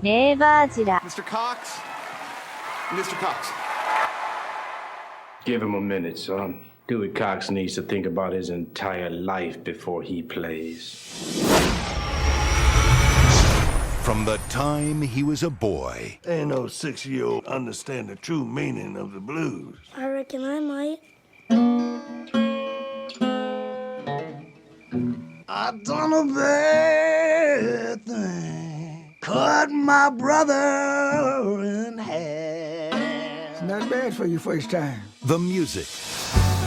Neighborzilla. Mr. Cox? Mr. Cox. Give him a minute, son. Dewey Cox needs to think about his entire life before he plays. From the time he was a boy. Ain't no 6-year-old understand the true meaning of the blues. I reckon I might. I done a bad thing. Cut my brother in half. It's not bad for your first time. The music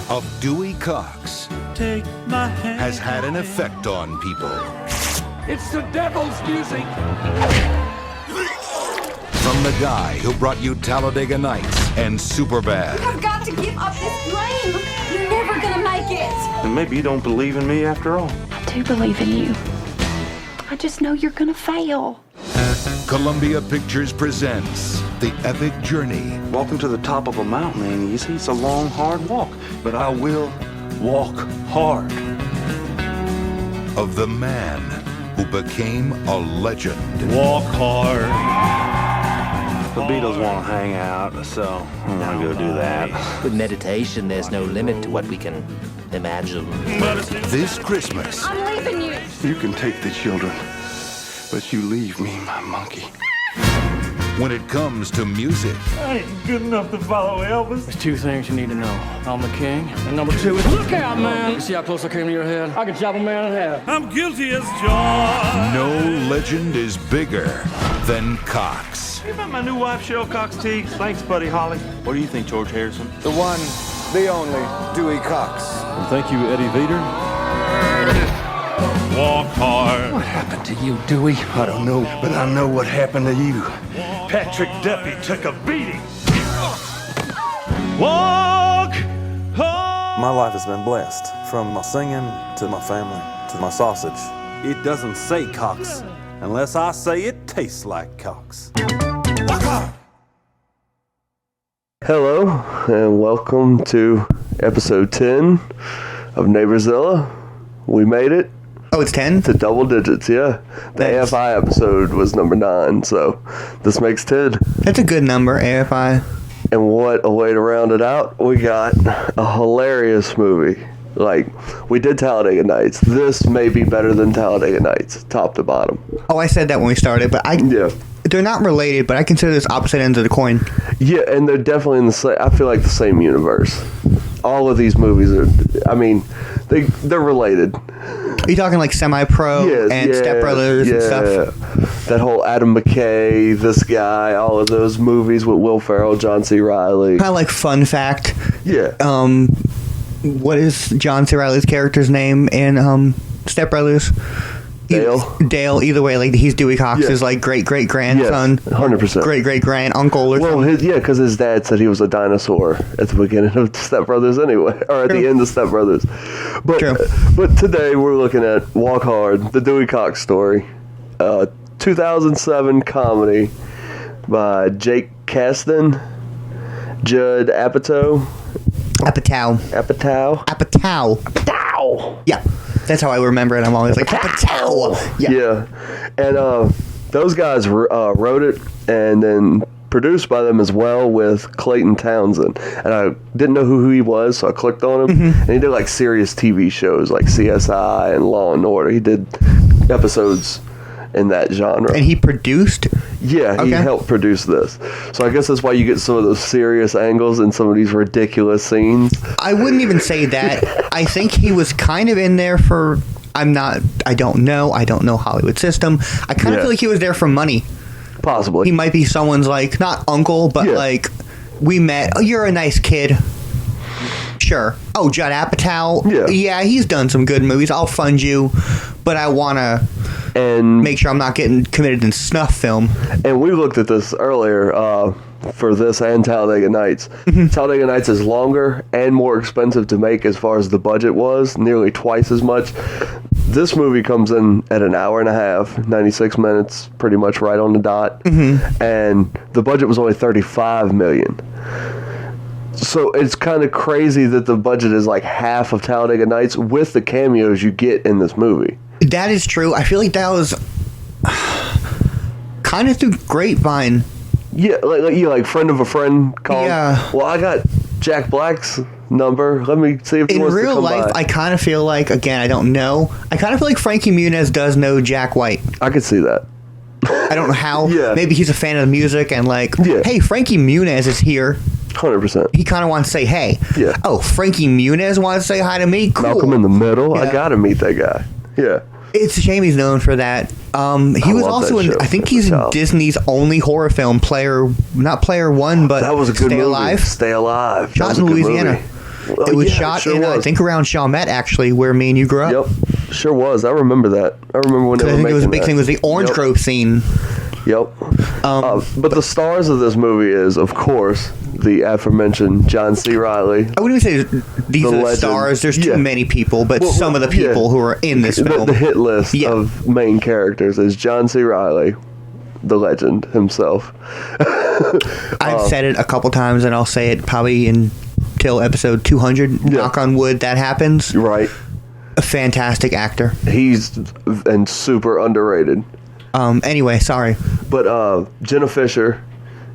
of Dewey Cox Take my hand. has had an effect on people. It's the devil's music. From the guy who brought you Talladega Nights and Superbad. I've got to give up this dream. You're never gonna make it. And maybe you don't believe in me after all. I do believe in you. I just know you're gonna fail. Columbia Pictures presents the epic journey. Walking to the top of a mountain ain't easy. It's a long, hard walk. But I will walk hard. Of the man who became a legend. Walk hard. The Beatles want to hang out, so I'm gonna go do that. With meditation, there's no limit to what we can imagine. This Christmas, I'm leaving you. You can take the children, but you leave me, my monkey. when it comes to music. I ain't good enough to follow Elvis. There's two things you need to know. I'm the king, and number two is look out, man! You see how close I came to your head? I could chop a man in half. I'm guilty as charged. No legend is bigger than Cox. You met my new wife, Cheryl Cox T. Thanks, buddy Holly. What do you think, George Harrison? The one, the only, Dewey Cox. And thank you, Eddie Vedder. Walk hard. What happened to you, Dewey? I don't know, but I know what happened to you. Patrick Duffy took a beating. Walk hard. My life has been blessed, from my singing to my family to my sausage. It doesn't say Cox, unless I say it tastes like Cox. Hello, and welcome to episode 10 of Neighborzilla. We made it. Oh, it's 10? To double digits, yeah. The AFI episode was number 9, so this makes 10. That's a good number, AFI. And what a way to round it out. We got a hilarious movie. Like, we did Talladega Nights. This may be better than Talladega Nights, top to bottom. Oh, I said that when we started, but they're not related, but I consider this opposite ends of the coin. Yeah, and they're definitely in the same, I feel like the same universe. All of these movies are, I mean, they're related. Are you talking like Semi-Pro and Step Brothers and stuff? That whole Adam McKay, this guy, all of those movies with Will Ferrell, John C. Reilly. Kind of like fun fact. Yeah. What is John C. Reilly's character's name in Step Brothers? Dale, either way, like he's Dewey Cox's like great-great-grandson. Yes, 100%. Great-great-grand-uncle or something. Well, because his dad said he was a dinosaur at the beginning of Step Brothers anyway, or at the end of Step Brothers. But today we're looking at Walk Hard, the Dewey Cox story, 2007 comedy by Jake Kasdan, Judd Apatow. Yeah. That's how I remember it. I'm always like, Apatow. Yeah. And those guys wrote it and then produced by them as well with Clayton Townsend. And I didn't know who he was, so I clicked on him. And he did like serious TV shows like CSI and Law and Order. He did episodes in that genre. And he produced? Yeah, he helped produce this. So I guess that's why you get some of those serious angles in some of these ridiculous scenes. I wouldn't even say that. I think he was kind of in there for, I don't know Hollywood system. I kind of feel like he was there for money. Possibly. He might be someone's like, not uncle, but like, we met, oh, you're a nice kid. Sure. Oh, Judd Apatow. Yeah, he's done some good movies. I'll fund you, but I want to make sure I'm not getting committed in snuff film. And we looked at this earlier for this and Talladega Nights. Talladega Nights is longer and more expensive to make as far as the budget was, nearly twice as much. This movie comes in at an hour and a half, 96 minutes, pretty much right on the dot. And the budget was only $35 million. So it's kind of crazy that the budget is like half of Talladega Nights with the cameos you get in this movie. That is true. I feel like that was... kind of through grapevine. Yeah, like friend of a friend called. Yeah. Well, I got Jack Black's number. Let me see if he in wants real to come life, by. I kind of feel like, again, I don't know. I kind of feel like Frankie Muniz does know Jack White. I could see that. I don't know how. Yeah. Maybe he's a fan of the music and hey, Frankie Muniz is here. 100%. He kind of wants to say, hey. Yeah. Oh, Frankie Muniz wants to say hi to me? Cool. Malcolm in the Middle. Yeah. I gotta meet that guy. Yeah. It's a shame he's known for that. He was also in, I think he's in Disney's only horror film, not Player One, but that was a good Stay movie. Alive. Stay Alive. Shot in Louisiana. It was shot in, I think, around Chalmette, actually, where me and you grew up. Yep, sure was. I remember that. I remember when they were I think making it was a big that. thing. Was the Orange Grove scene. Yep. But the stars of this movie is, of course, the aforementioned John C. Reilly. I wouldn't even say these are the stars. There's too many people, but some of the people who are in this film. The hit list of main characters is John C. Reilly, the legend himself. I've said it a couple times, and I'll say it probably until episode 200. Knock on wood, that happens. Right. A fantastic actor. He's super underrated. Anyway, sorry. But Jenna Fisher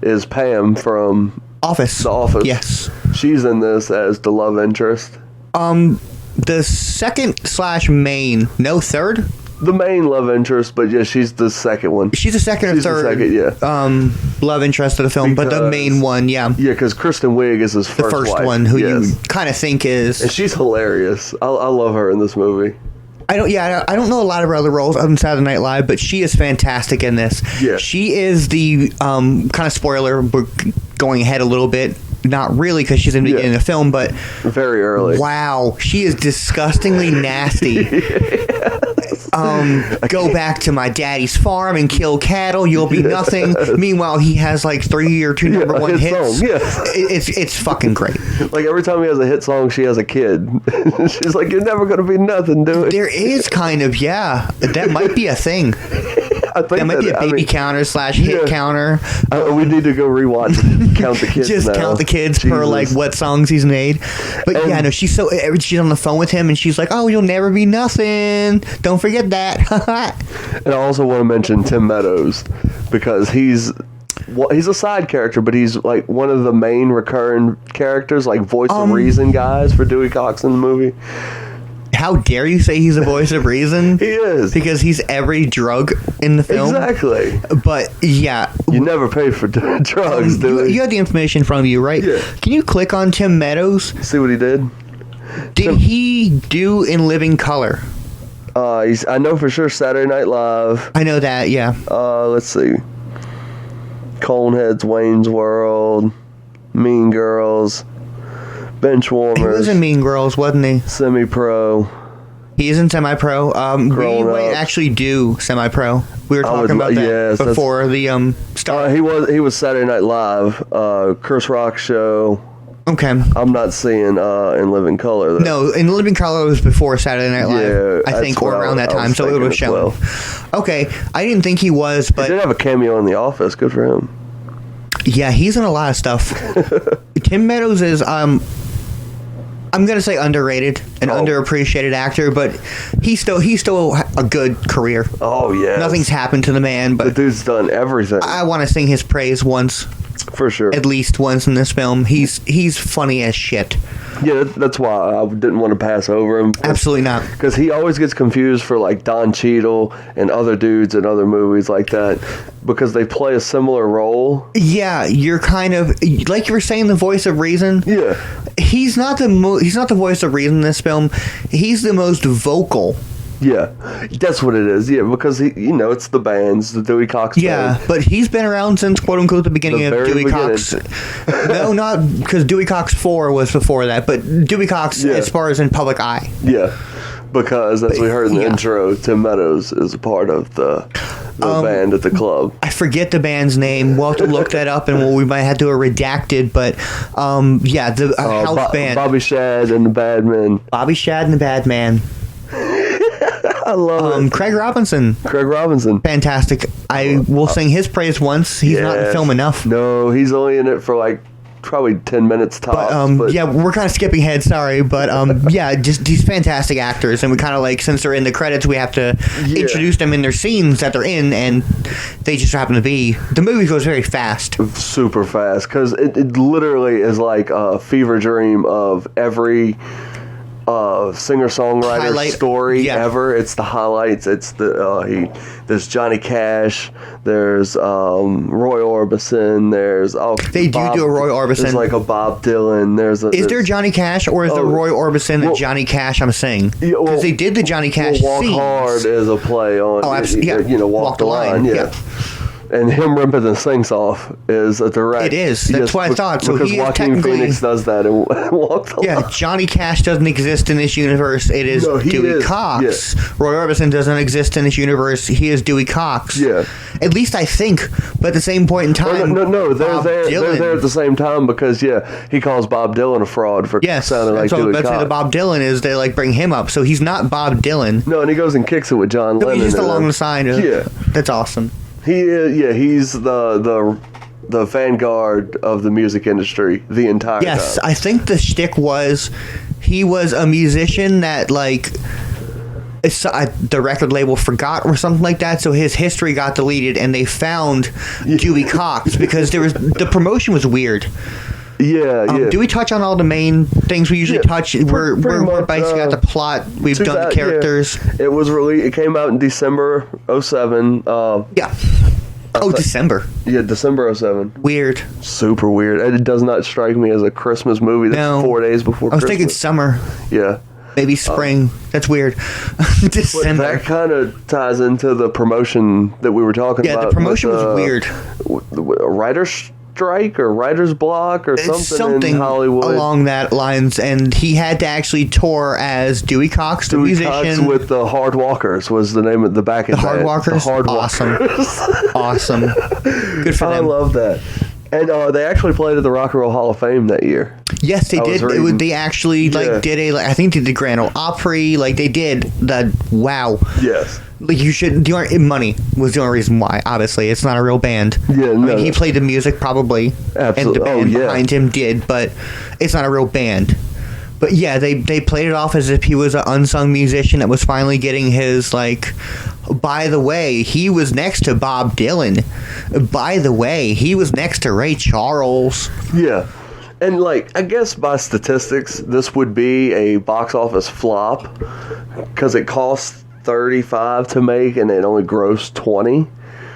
is Pam from Office. The Office. Yes. She's in this as the love interest. The second/main, no third. The main love interest, but yeah, she's the second one. She's the second or third. The second, love interest of the film, but the main one, yeah. Yeah, because Kristen Wiig is his first the first wife. one, who you kind of think is, and she's hilarious. I love her in this movie. I don't know a lot of her other roles other than Saturday Night Live, but she is fantastic in this. Yeah. She is the kind of spoiler. We're going ahead a little bit. Not really, because she's in the beginning of the film, but very early. Wow, she is disgustingly nasty. Go back to my daddy's farm and kill cattle. You'll be nothing. Meanwhile, he has like 3 or 2 number one hits. Song. Yeah. It's fucking great. Like every time he has a hit song, she has a kid. She's like, "You're never gonna be nothing, dude." There is kind of that might be a thing. I think that might be a baby counter / hit counter. We need to go rewatch and count the kids. Just count the kids per like what songs he's made. But yeah, no, she's on the phone with him and she's like, "Oh, you'll never be nothing. Don't forget that." And I also want to mention Tim Meadows because he's a side character, but he's like one of the main recurring characters, like voice of reason guys for Dewey Cox in the movie. How dare you say he's a voice of reason? He is. Because he's every drug in the film. Exactly. But, yeah. You never pay for drugs, do you have the information in front of you, right? Yeah. Can you click on Tim Meadows? See what he did? Did he do In Living Color? I know for sure Saturday Night Live. I know that, yeah. Let's see. Coneheads, Wayne's World, Mean Girls, Benchwarmers. He was in Mean Girls, wasn't he? Semi-Pro. He is in Semi-Pro. We might actually do Semi-Pro. We were talking about that before the start. He was Saturday Night Live, Chris Rock show. Okay. I'm not seeing In Living Color, though. No, In Living Color was before Saturday Night Live, yeah, I think, or around that time, so it would have shown. Well. Okay, I didn't think he was, but... He did have a cameo in The Office, good for him. Yeah, he's in a lot of stuff. Tim Meadows is, I'm going to say underrated, an underappreciated actor, but he's still a good career. Oh, yeah. Nothing's happened to the man, but... The dude's done everything. I want to sing his praise once. For sure. At least once in this film. He's funny as shit. Yeah, that's why I didn't want to pass over him. Absolutely not. Because he always gets confused for like Don Cheadle and other dudes in other movies like that because they play a similar role. Yeah, you're kind of like you were saying, the voice of reason. Yeah, he's not the voice of reason in this film. He's the most vocal. Yeah, that's what it is. Yeah, because it's the bands, the Dewey Cox band. Yeah, but he's been around since quote unquote the beginning of Dewey Cox. No, not because Dewey Cox 4 was before that, but Dewey Cox as far as in public eye. Yeah, because as we heard in the intro, Tim Meadows is a part of the band at the club. I forget the band's name. We'll have to look that up, and we might have to do a redacted. But the house band, Bobby Shad and the Bad Men. Bobby Shad and the Bad Man. I love it. Craig Robinson. Fantastic. I will sing his praise once. He's not in the film enough. No, he's only in it for like probably 10 minutes tops. But yeah, we're kind of skipping ahead, sorry, but yeah, just these fantastic actors, and we kind of like, since they're in the credits, we have to introduce them in their scenes that they're in, and they just happen to be. The movie goes very fast, super fast, because it literally is like a fever dream of every singer-songwriter story ever. It's the highlights. It's there's Johnny Cash, there's Roy Orbison, there's they do a Roy Orbison. There's like a Bob Dylan. Is there Johnny Cash, or is there Roy Orbison and Johnny Cash? I'm saying because they did the Johnny Cash. Walk scenes. Hard is a play on. Oh, absolutely. Walk the Line. Yeah. And him ripping the sings off is a direct. It is. That's what I thought. So because Joaquin Phoenix does that and Walk the Line. Yeah, Johnny Cash doesn't exist in this universe. It is Dewey Cox. Yeah. Roy Orbison doesn't exist in this universe. He is Dewey Cox. Yeah. At least I think. But at the same point in time, no, they're there at the same time because he calls Bob Dylan a fraud for sounding like Dewey Cox. That's the Bob Dylan is. They like bring him up, so he's not Bob Dylan. No, and he goes and kicks it with John Lennon. He's just along the side. That's awesome. He's the vanguard of the music industry the entire time. Yes, I think the shtick was he was a musician that like the record label forgot or something like that, so his history got deleted, and they found Dewey Cox because the promotion was weird. Do we touch on all the main things we usually touch? We're basically got the plot. We've done the characters. Yeah. It was released. It came out in December 2007. December. Yeah, December 2007. Weird. Super weird. It does not strike me as a Christmas movie. That's 4 days before Christmas. I was thinking summer. Yeah. Maybe spring. That's weird. December. That kind of ties into the promotion that we were talking about. Yeah, the promotion was weird. Writer's strike or writer's block or something in Hollywood along that lines, and he had to actually tour as Dewey Cox, the musician. Cox with the Hard Walkers was the name of the back. The Hard Walkers. Awesome. Good for them. I love that. And they actually played at the Rock and Roll Hall of Fame that year. Yes, they did. They actually did I think they did Grand Ole Opry. Like they did the wow. Yes. Like you should. Money was the only reason why. Obviously, it's not a real band. Yeah, no. I mean, he played the music probably, absolutely. and the band behind him did, but it's not a real band. But yeah, they played it off as if he was an unsung musician that was finally getting his like. By the way, he was next to Bob Dylan. By the way, he was next to Ray Charles. Yeah. And, like, I guess by statistics, this would be a box office flop because it costs $35 to make and it only grossed $20.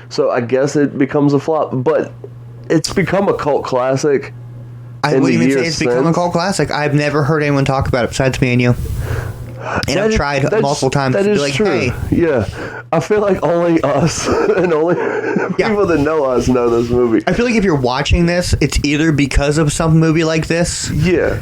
So I guess it becomes a flop. But it's become a cult classic. I wouldn't even say it's become a cult classic. I've never heard anyone talk about it besides me and you. And I've tried multiple times to be like, true. Hey. Yeah. I feel like only us and only people that know us know this movie. I feel like if you're watching this, it's either because of some movie like this. Yeah.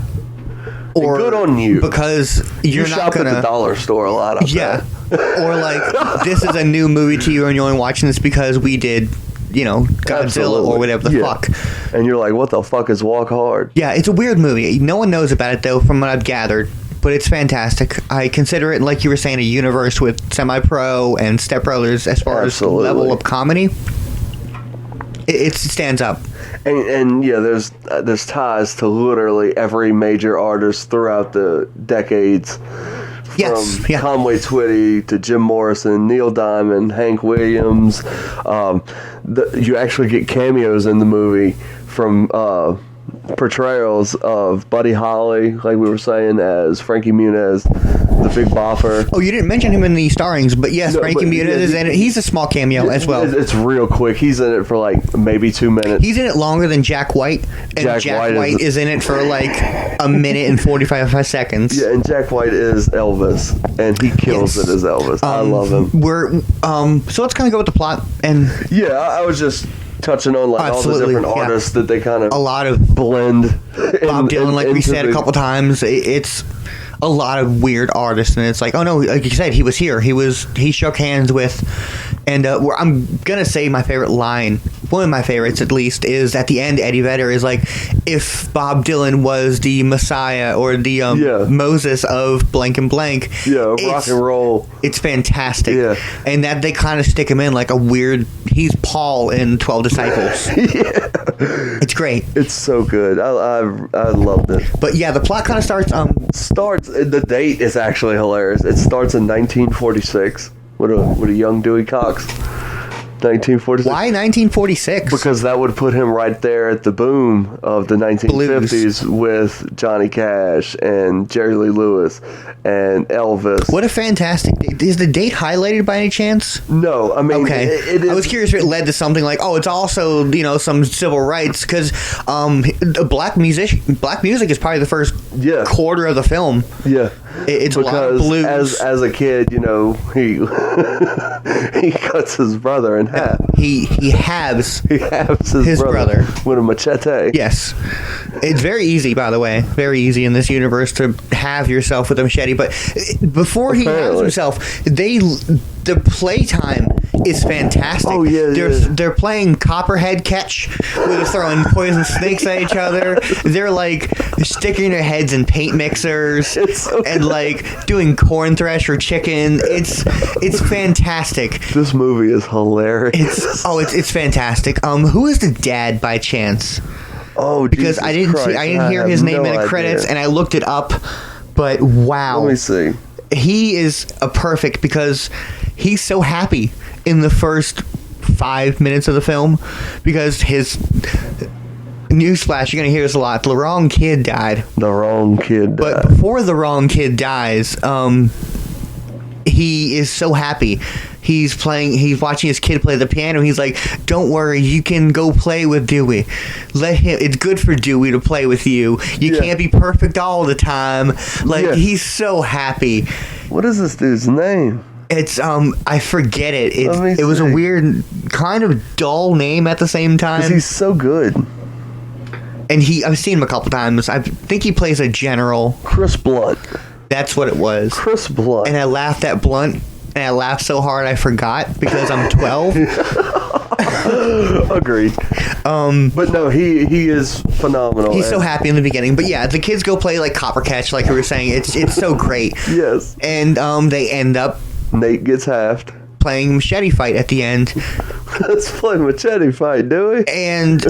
Or good on you. Because you're not shop gonna, at the dollar store a lot. Or like, this is a new movie to you and you're only watching this because we did, Godzilla or whatever the fuck. And you're like, what the fuck is Walk Hard? Yeah, it's a weird movie. No one knows about it, though, from what I've gathered. But it's fantastic. I consider it, like you were saying, a universe with Semi-Pro and Step Brothers as far as the level of comedy. It stands up. And yeah, there's ties to literally every major artist throughout the decades. From Conway Twitty to Jim Morrison, Neil Diamond, Hank Williams. You actually get cameos in the movie from portrayals of Buddy Holly, like we were saying, as Frankie Muniz, the Big Bopper. Oh, you didn't mention him in the starrings, but yes, Frankie Muniz is in it. He's a small cameo as well. It's real quick. He's in it for like maybe 2 minutes. He's in it longer than Jack White, and Jack White is in it for like a minute and 45 seconds. Yeah, and Jack White is Elvis, and he kills it as Elvis. I love him. So let's kind of go with the plot. And yeah, I was just touching on like all the different artists that they kind of a lot of blend. Bob Dylan, like we said a couple times, it's a lot of weird artists, and it's like, oh no, like you said, he was here. He shook hands with And I'm gonna say my favorite line, one of my favorites at least, is at the end. Eddie Vedder is like, if Bob Dylan was the Messiah or the Moses of blank and blank, rock and roll. It's fantastic. And that they kind of stick him in like a weird. He's Paul in 12 Disciples. It's great. It's so good. I loved it. But yeah, the plot kind of starts. The date is actually hilarious. It starts in 1946 with a young Dewey Cox. 1946. Why 1946? Because that would put him right there at the boom of the 1950s with Johnny Cash and Jerry Lee Lewis and Elvis. What a fantastic date. Is the date highlighted by any chance? No, I mean, okay. It is. I was curious if it led to something like, it's also, some civil rights, because black music is probably the first quarter of the film. Yeah. It's because a lot of blues. As a kid, he he cuts his brother in half. He halves his brother with a machete. Yes. It's very easy, by the way. Very easy in this universe to have yourself with a machete. But before he halves himself, the playtime is fantastic. Oh, yeah, They're playing Copperhead catch, where they're throwing poison snakes at each other. They're like sticking their heads in paint mixers and like doing corn thresh or chicken. It's fantastic. This movie is hilarious. It's fantastic. Who is the dad by chance? Oh, because I didn't hear his name in the credits, and I looked it up. But wow, let me see. He is a perfect because he's so happy in the first 5 minutes of the film because his newsflash, you're gonna hear this a lot. The wrong kid died. But before the wrong kid dies, he is so happy. He's watching his kid play the piano. He's like, don't worry, you can go play with Dewey. It's good for Dewey to play with you. You can't be perfect all the time. He's so happy. What is this dude's name? It's, I forget it. It was a weird, kind of dull name at the same time. 'Cause he's so good. And I've seen him a couple times. I think he plays a general. Chris Blunt. That's what it was. Chris Blunt. And I laughed at Blunt. And I laughed so hard I forgot because I'm 12. Agreed. But no, he is phenomenal. He's so happy in the beginning. But yeah, the kids go play like Copper Catch, like you were saying. It's so great. Yes. And they end up. Nate gets halved. Playing machete fight at the end. Let's play machete fight, do we? And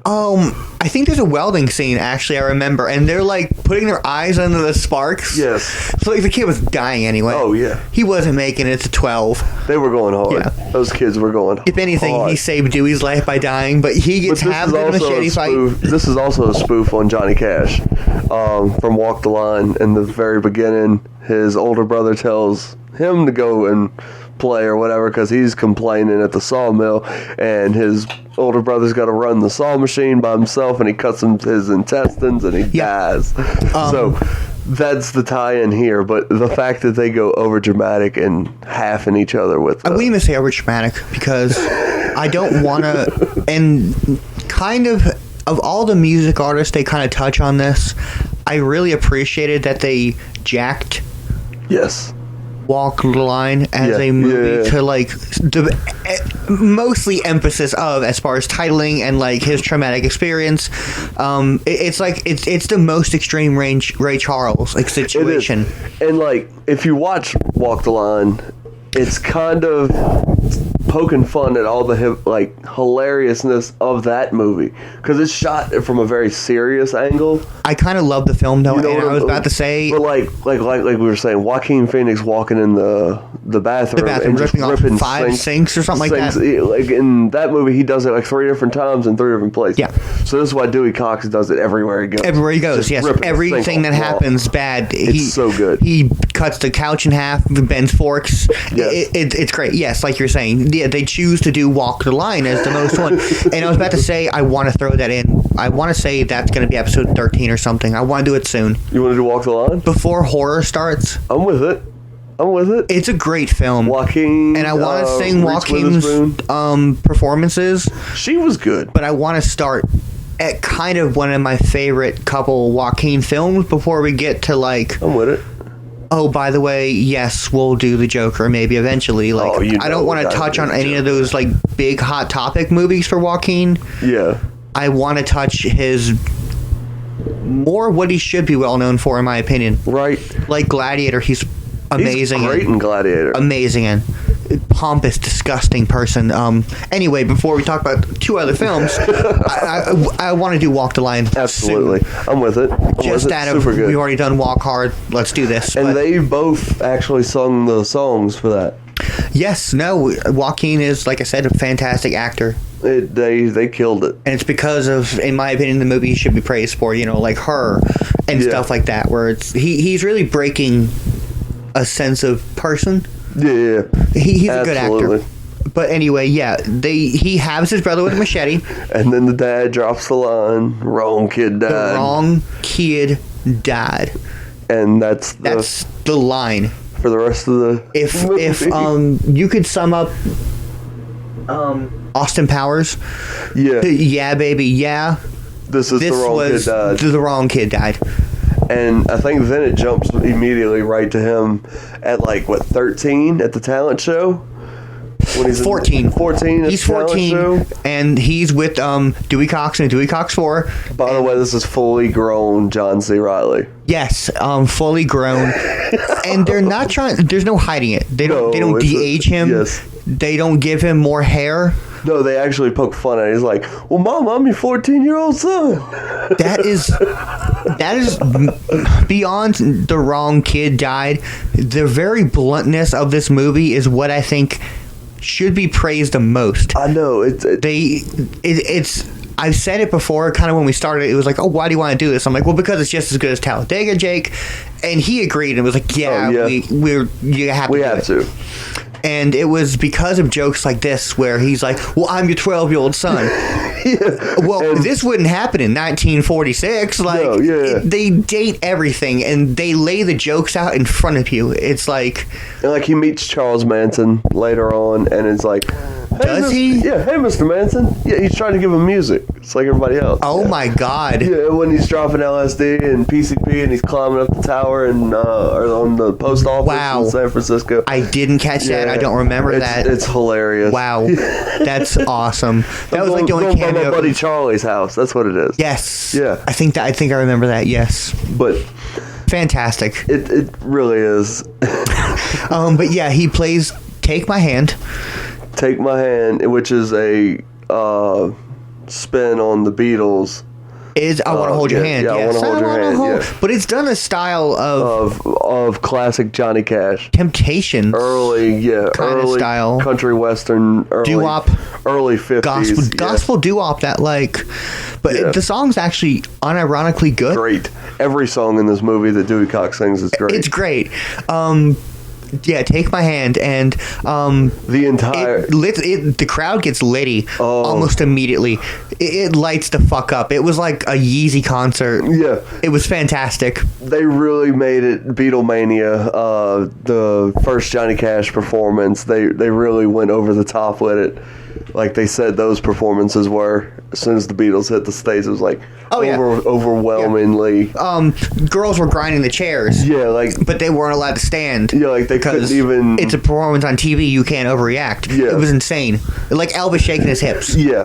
I think there's a welding scene, actually, I remember, and they're like putting their eyes under the sparks. Yes. So like the kid was dying anyway. Oh yeah. He wasn't making it to 12. They were going hard. Yeah. Those kids were going If anything, hard. He saved Dewey's life by dying, but he gets halved in a machete fight. This is also a spoof on Johnny Cash from Walk the Line. In the very beginning, his older brother tells him to go and play or whatever because he's complaining at the sawmill, and his older brother's got to run the saw machine by himself, and he cuts his intestines and he dies. So that's the tie-in here, but the fact that they go over dramatic and halving each other with I wouldn't even say over dramatic because I don't want to, and kind of all the music artists they kind of touch on this, I really appreciated that they jacked Walk the Line as a movie to like the mostly emphasis of as far as titling and like his traumatic experience. It's like it's the most extreme Ray Charles like situation. And like if you watch Walk the Line, it's kind of poking fun at all the hilariousness of that movie because it's shot from a very serious angle. I kind of love the film though, and I was about to say, but like we were saying, Joaquin Phoenix walking in the bathroom and just ripping five sinks or something like that. Like in that movie, he does it like 3 different times in 3 different places. Yeah. So this is why Dewey Cox does it everywhere he goes. Everywhere he goes, yes. Everything that happens bad. It's so good. He cuts the couch in half, bends forks. Yes. It's great. Yes, like you're saying. Yeah, they choose to do Walk the Line as the most one. And I was about to say, I want to throw that in. I want to say that's going to be episode 13 or something. I want to do it soon. You want to do Walk the Line? Before horror starts. I'm with it. It's a great film. Joaquin. And I want to sing Joaquin's performances. She was good. But I want to start at kind of one of my favorite couple Joaquin films before we get to like... I'm with it. Oh, by the way, yes, we'll do the Joker maybe eventually. Like, I don't want to touch on any of those like big hot topic movies for Joaquin. Yeah. I want to touch his more what he should be well known for, in my opinion. Right. Like Gladiator, he's amazing. He's great in Gladiator. Amazing in. Pompous, disgusting person. Anyway, before we talk about two other films, I want to do Walk the Line. Absolutely. Soon. I'm with it. Super good. We've already done Walk Hard. Let's do this. And they both actually sung the songs for that. Yes. No. Joaquin is, like I said, a fantastic actor. They killed it. And it's because of, in my opinion, the movie he should be praised for, like Her and stuff like that, where he's really breaking a sense of person. Yeah. He's a good actor. But anyway, he has his brother with a machete. And then the dad drops the line, wrong kid died. The wrong kid died. And that's the line. For the rest of the If you could sum up Austin Powers. Yeah. Yeah, baby, yeah. This the wrong kid died. The wrong kid died. And I think then it jumps immediately right to him at 13 at the talent show? When he's 14. 14 at he's the talent 14, show? And he's with Dewey Cox and Dewey Cox 4. By the way, this is fully grown John C. Reilly. Yes, fully grown. And they're not trying, there's no hiding it. They don't de-age him. Yes. They don't give him more hair. No, they actually poke fun at it. He's like, well, Mom, I'm your 14-year-old son. That is beyond the wrong kid died. The very bluntness of this movie is what I think should be praised the most. I know. It's I've said it before, kind of when we started, it was like, oh, why do you want to do this? I'm like, well, because it's just as good as Talladega, Jake. And he agreed and was like, you have to. And it was because of jokes like this where he's like, well, I'm your 12-year-old son. Well, this wouldn't happen in 1946. They date everything, and they lay the jokes out in front of you. It's like... And he meets Charles Manson later on, and it's like... Hey, Does he? Yeah, hey, Mr. Manson. Yeah, he's trying to give him music. It's like everybody else. Oh, my God. Yeah, when he's dropping LSD and PCP and he's climbing up the tower and or on the post office in San Francisco. I didn't catch that. I don't remember that. It's hilarious. Wow. That's awesome. That was like the only cameo. By my buddy Charlie's house. That's what it is. Yes. Yeah. I think I remember that, yes. But... Fantastic. It really is. But yeah, he plays Take My Hand. Take My Hand, which is a spin on the Beatles. I Want to Hold Your Hand. Yeah, yes. I Want to Hold Your Hand. Yeah. But it's done a style of classic Johnny Cash. Temptations. Early style. Country western. Doo-wop. Early 50s. Gospel doo-wop But the song's actually unironically good. Great. Every song in this movie that Dewey Cox sings is great. It's great. Take My Hand, and the entire the crowd gets litty almost immediately. It lights the fuck up. It was like a Yeezy concert. Yeah, it was fantastic. They really made it Beatlemania. The first Johnny Cash performance, they really went over the top with it. Like they said, those performances were as soon as the Beatles hit the stage, it was like overwhelmingly. Yeah. Girls were grinding the chairs. Yeah, but they weren't allowed to stand. Yeah, they couldn't even. It's a performance on TV. You can't overreact. Yeah, it was insane. Like Elvis shaking his hips. Yeah,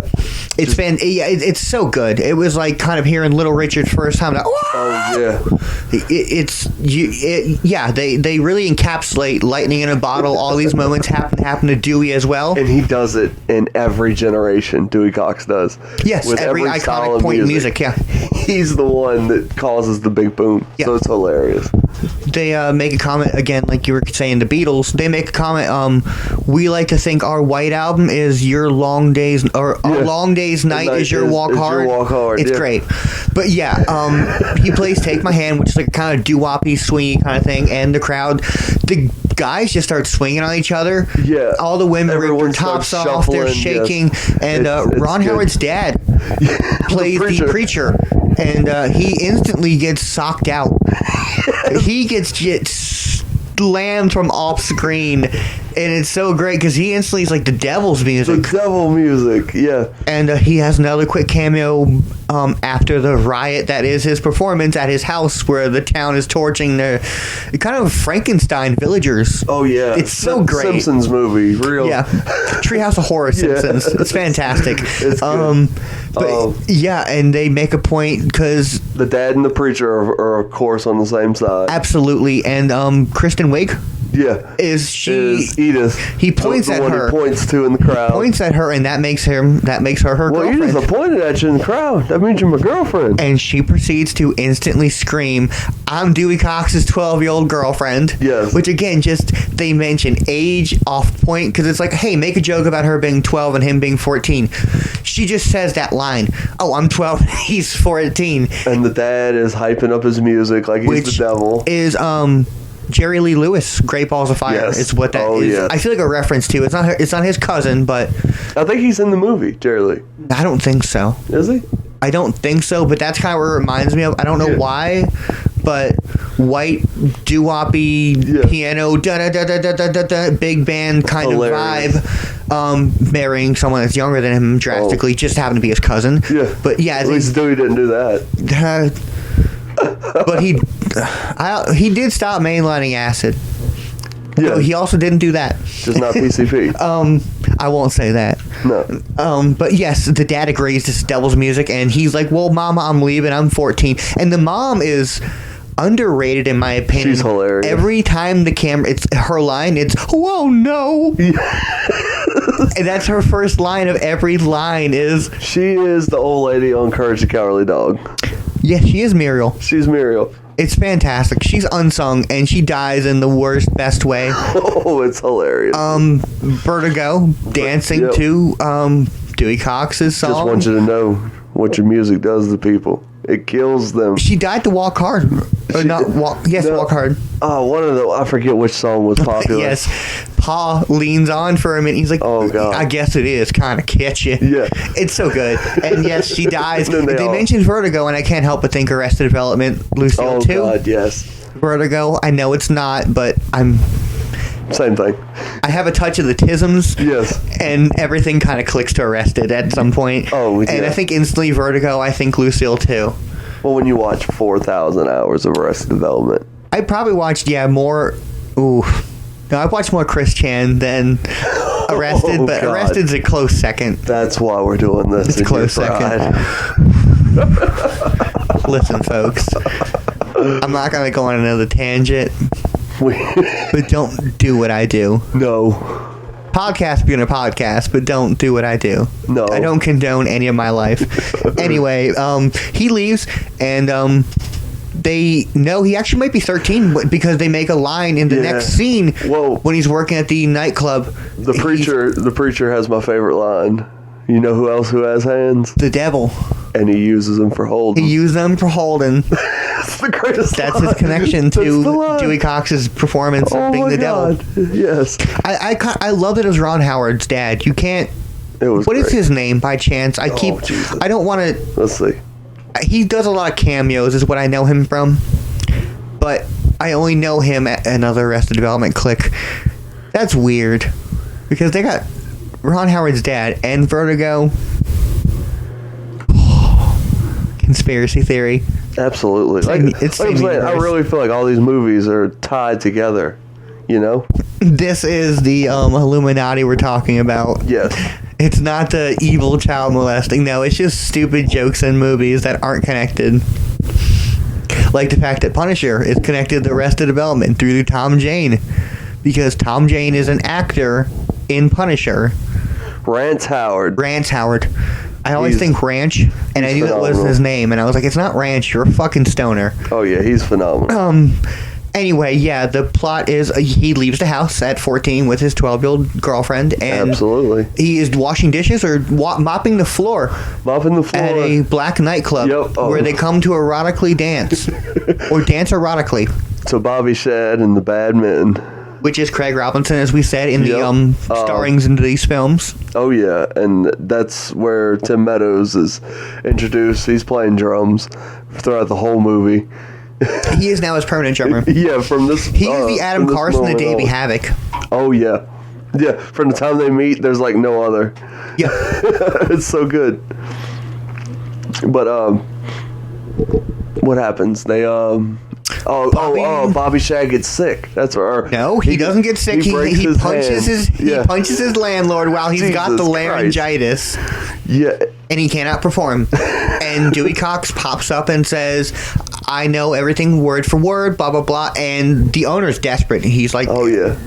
it's so good. It was like kind of hearing Little Richard's first time. They really encapsulate lightning in a bottle. All these moments happen to Dewey as well, and he does it in every generation. Dewey Cox does. Yes, with every iconic point in music. Yeah, he's the one that causes the big boom. Yeah. So it's hilarious. They make a comment again, like you were saying, the Beatles. They make a comment. We like to think our White Album is your Long Days, or our Long Days Night is your Walk Hard. Your Walk Hard. It's great. But he plays Take My Hand, which is like a kind of doo-woppy, swingy kind of thing, and the crowd, the guys just start swinging on each other. Yeah. All the women rip their tops off. They're shaking, and Ron Howard's dad plays the preacher, and he instantly gets socked out. He gets slammed from off screen. And it's so great because he instantly is like the devil's music. The devil music, yeah. And he has another quick cameo after the riot that is his performance at his house where the town is torching the kind of Frankenstein villagers. Oh, yeah. It's so great. Simpsons movie, real. Yeah. Treehouse of Horror Simpsons. Yeah. It's fantastic. It's good. But yeah, and they make a point because the dad and the preacher are of course on the same side. Absolutely. And Kristen Wiig. Yeah, is Edith? He points at her. He points to in the crowd. Points at her, and that makes her her well, girlfriend. Edith pointed at you in the crowd. That means you're my girlfriend. And she proceeds to instantly scream, "I'm Dewey Cox's 12-year-old girlfriend." Yes. Which again, just they mention age off point because it's like, hey, make a joke about her being 12 and him being 14. She just says that line. Oh, I'm 12. He's 14. And the dad is hyping up his music like he's the devil. Is Jerry Lee Lewis, Great Balls of Fire, is what that is. Yes. I feel like a reference to. It's not his cousin, but I think he's in the movie, Jerry Lee. I don't think so. Is he? I don't think so, but that's kind of where it reminds me of. I don't know why, but white doo-woppy piano, da-da-da-da-da-da-da, big band kind of vibe. Marrying someone that's younger than him drastically, just happened to be his cousin. Yeah. But yeah, at least Dewey didn't do that. But he did stop mainlining acid. Yeah. He also didn't do that. Just not PCP. I won't say that. No. But yes, the dad agrees this is devil's music, and he's like, "Well, Mama, I'm leaving. I'm 14." And the mom is underrated in my opinion. She's hilarious. Every time the camera, it's her line. It's "Whoa, no." And that's her first line of every line. She is the old lady on Courage the Cowardly Dog. Yeah, she is Muriel. She's Muriel. It's fantastic. She's unsung, and she dies in the worst, best way. Oh, it's hilarious. Vertigo, dancing to Dewey Cox's song. Just want you to know what your music does to people. It kills them. She died to Walk Hard. Walk Hard. Oh, one of the, I forget which song was popular. Yes. Pa leans on for a minute. He's like, "Oh God, I guess it is kind of catchy." Yeah, it's so good. And yes, she dies. They mentioned Vertigo, and I can't help but think Arrested Development, Lucille too. Oh God, yes. Vertigo. I know it's not, but I'm. Same thing. I have a touch of the tisms. Yes. And everything kind of clicks to Arrested at some point. Oh, yeah. And I think instantly Vertigo. I think Lucille too. Well, when you watch 4,000 hours of Arrested Development, I probably watched more. Ooh. No, I've watched more Chris Chan than Arrested, but God. Arrested's a close second. That's why we're doing this. It's a close second. Listen, folks. I'm not going to go on another tangent, but don't do what I do. No. Podcast being a podcast, but don't do what I do. No. I don't condone any of my life. Anyway, he leaves, and they know he actually might be 13 because they make a line in the next scene when he's working at the nightclub. The preacher has my favorite line. You know who else who has hands? The devil. And he uses them for holding. He used them for holding. That's the greatest That's line. his connection to Dewey Cox's performance of being the devil. Yes. I love that it was Ron Howard's dad. You can't. It was What great. is his name by chance? I don't want to. Let's see. He does a lot of cameos, is what I know him from. But I only know him at another Arrested Development click. That's weird. Because they got Ron Howard's dad and Vertigo. Conspiracy theory. Absolutely. I really feel like all these movies are tied together. You know? This is the Illuminati we're talking about. Yes. It's not the evil child molesting. No, it's just stupid jokes in movies that aren't connected. Like the fact that Punisher is connected to Arrested Development through Tom Jane. Because Tom Jane is an actor in Punisher. Rance Howard. I always think Ranch, and I knew that was his name, and I was like, it's not Ranch, you're a fucking stoner. Oh yeah, he's phenomenal. Anyway, yeah, the plot is he leaves the house at 14 with his 12-year-old girlfriend, and absolutely, he is washing dishes or mopping the floor. At a black nightclub where they come to erotically dance or dance erotically. So Bobby Shad and the Bad Men, which is Craig Robinson, as we said in the starrings into these films. Oh yeah, and that's where Tim Meadows is introduced. He's playing drums throughout the whole movie. He is now his permanent drummer. Yeah, from this. He is the Adam Carson of Davey Havoc. Oh yeah, Yeah, from the time they meet, there's like no other. Yeah. It's so good. But what happens? They Bobby Shag gets sick. That's where. No, he doesn't get sick. He punches his landlord while he's got the laryngitis. Yeah, and he cannot perform. And Dewey Cox pops up and says, "I know everything word for word, blah blah blah." And the owner's desperate. He's like, "Oh yeah,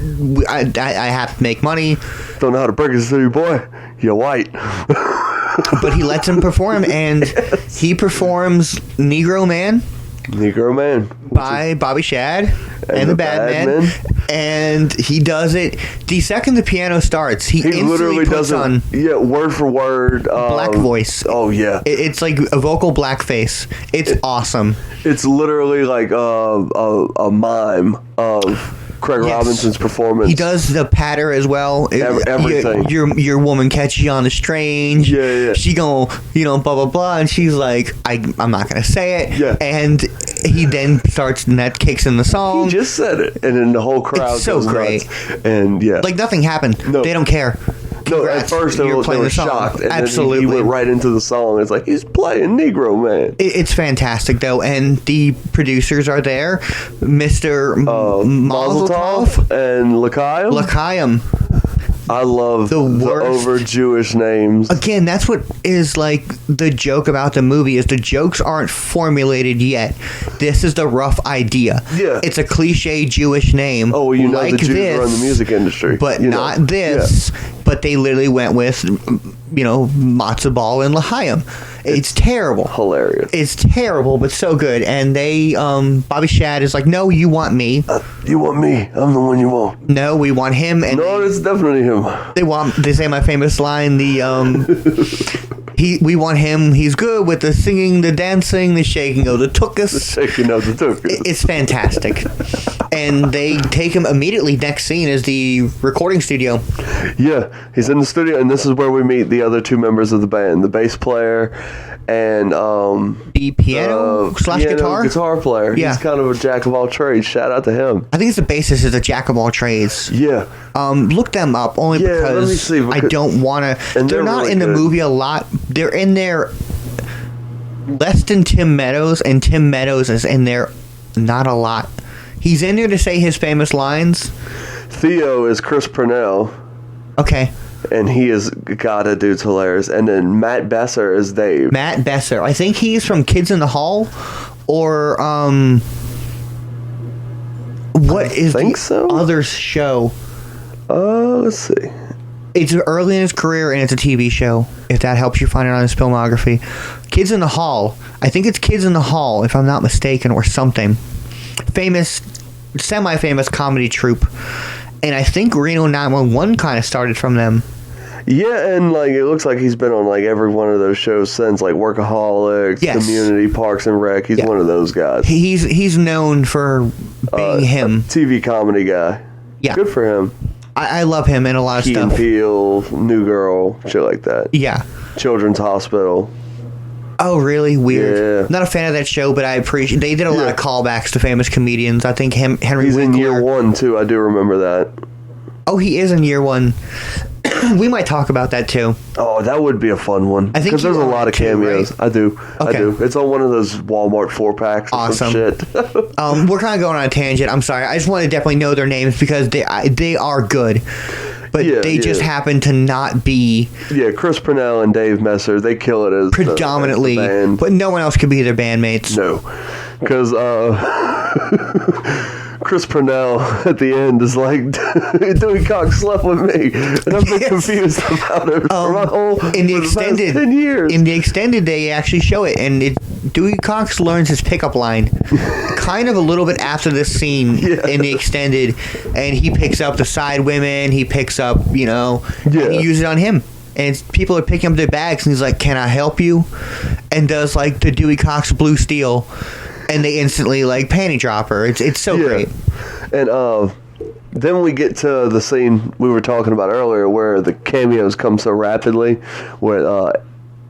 I have to make money. Don't know how to break a city, boy. You're white." But he lets him perform, and he performs Negro Man by Bobby Shad and the Bad Man. And he does it the second the piano starts. He literally puts on word for word black voice. Oh yeah, it's like a vocal blackface. It's awesome. It's literally like a mime of Craig Robinson's performance. He does the patter as well. Everything. Your woman catches you on the strange. Yeah. She gon' blah blah blah, and she's like, I'm not gonna say it. Yeah. And he then starts, and that kicks in the song. He just said it, and then the whole crowd it's so goes great. Nuts. And yeah, like nothing happened. No. They don't care. No, at first they were shocked, and absolutely, then he went right into the song. It's like he's playing Negro Man. It's fantastic though, and the producers are there, Mr. Mazel Tov and L'chaim. I love the over Jewish names. Again, that's what is like the joke about the movie is the jokes aren't formulated yet. This is the rough idea. Yeah. It's a cliche Jewish name. Oh, you know like the Jews this, are in the music industry. But not this. Yeah. But they literally went with, matzo ball and L'chaim. It's terrible. Hilarious. It's terrible, but so good. And they, Bobby Shad is like, no, you want me. You want me. I'm the one you want. No, we want him. And no, it's definitely him. They say my famous line, we want him. He's good with the singing, the dancing, the shaking of the tuchus. The shaking of the tuchus. It's fantastic. And they take him immediately. Next scene is the recording studio. Yeah, he's in the studio, and this is where we meet the other two members of the band, the bass player and the piano guitar player. Yeah. He's kind of a jack of all trades. Shout out to him. I think the bassist is a jack of all trades. Yeah. Look them up only because let me see, I don't want to. They're not really in the movie a lot. They're in there less than Tim Meadows, and Tim Meadows is in there not a lot. He's in there to say his famous lines. Theo is Chris Purnell. Okay. And he is, God, that dude's hilarious. And then Matt Besser is Dave. Matt Besser. I think he's from Kids in the Hall, or what is the other show? Let's see. It's early in his career, and it's a TV show, if that helps you find it on his filmography. Kids in the Hall. I think it's Kids in the Hall, if I'm not mistaken, or something. Semi-famous comedy troupe. And I think Reno 911 kind of started from them. Yeah, and like it looks like he's been on like every one of those shows since, like Workaholics, Community, Parks and Rec. He's one of those guys. He's known for being him. TV comedy guy. Yeah. Good for him. I love him in a lot of Key stuff. and Peele, New Girl, shit like that. Yeah. Children's Hospital. Oh, really? Weird. Yeah. Not a fan of that show, but I appreciate. They did a lot of callbacks to famous comedians. I think Henry He's Winkler. in Year One too. I do remember that. Oh, he is in Year One. We might talk about that too. Oh, that would be a fun one. I think because there's a lot of cameos. Right? I do. It's on one of those Walmart 4-packs. Awesome. Shit. We're kind of going on a tangent. I'm sorry. I just want to definitely know their names because they are good. But they just happen to not be. Yeah, Chris Purnell and Dave Messer, they kill it as predominantly, the band. But no one else could be their bandmates. No, because Chris Purnell at the end is like, Dewey Cox slept with me, and I've been confused about it for my whole in the extended 10 years. In the extended, they actually show it, and Dewey Cox learns his pickup line kind of a little bit after this scene in the extended, and he picks up the side women, he picks up, and he uses it on him. And people are picking up their bags, and he's like, "Can I help you?" And does like the Dewey Cox Blue Steel, and they instantly like panty drop her. It's so great. And then we get to the scene we were talking about earlier, where the cameos come so rapidly. Where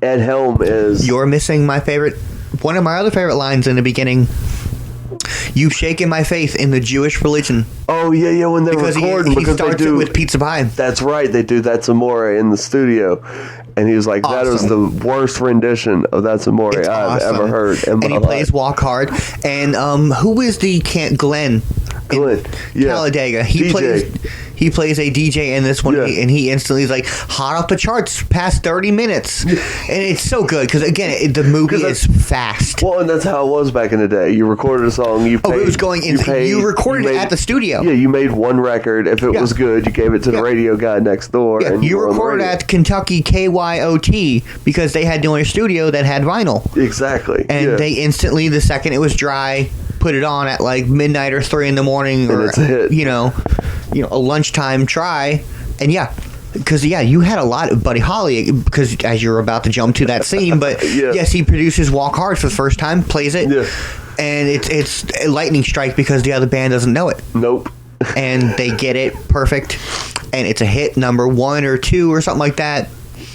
Ed Helm is. You're missing one of my other favorite lines in the beginning. "You've shaken my faith in the Jewish religion." Oh yeah, when they're recording, he starts it with Pizza Pie. That's right, they do That's Amore in the studio, and he was like, "That was the worst rendition of That's Amore I've ever heard." In my and he life. plays Walk Hard. And who is the Glenn? Talladega. He plays a DJ in this one, and he instantly is like hot off the charts past 30 minutes, and it's so good because again the movie is fast. Well, and that's how it was back in the day. You recorded a song, it was going in. You recorded it at the studio. Yeah, you made one record. If it was good, you gave it to the radio guy next door. Yeah, and you recorded at Kentucky KYOT because they had the only studio that had vinyl. Exactly, and they instantly, the second it was dry, put it on at like midnight or 3 a.m, or it's a hit. A lunchtime try, and because you had a lot of Buddy Holly, because as you're about to jump to that scene, but yes, he produces Walk Hard for the first time, plays it, and it's a lightning strike because the other band doesn't know it. Nope. And they get it perfect, and it's a hit, number 1 or 2 or something like that.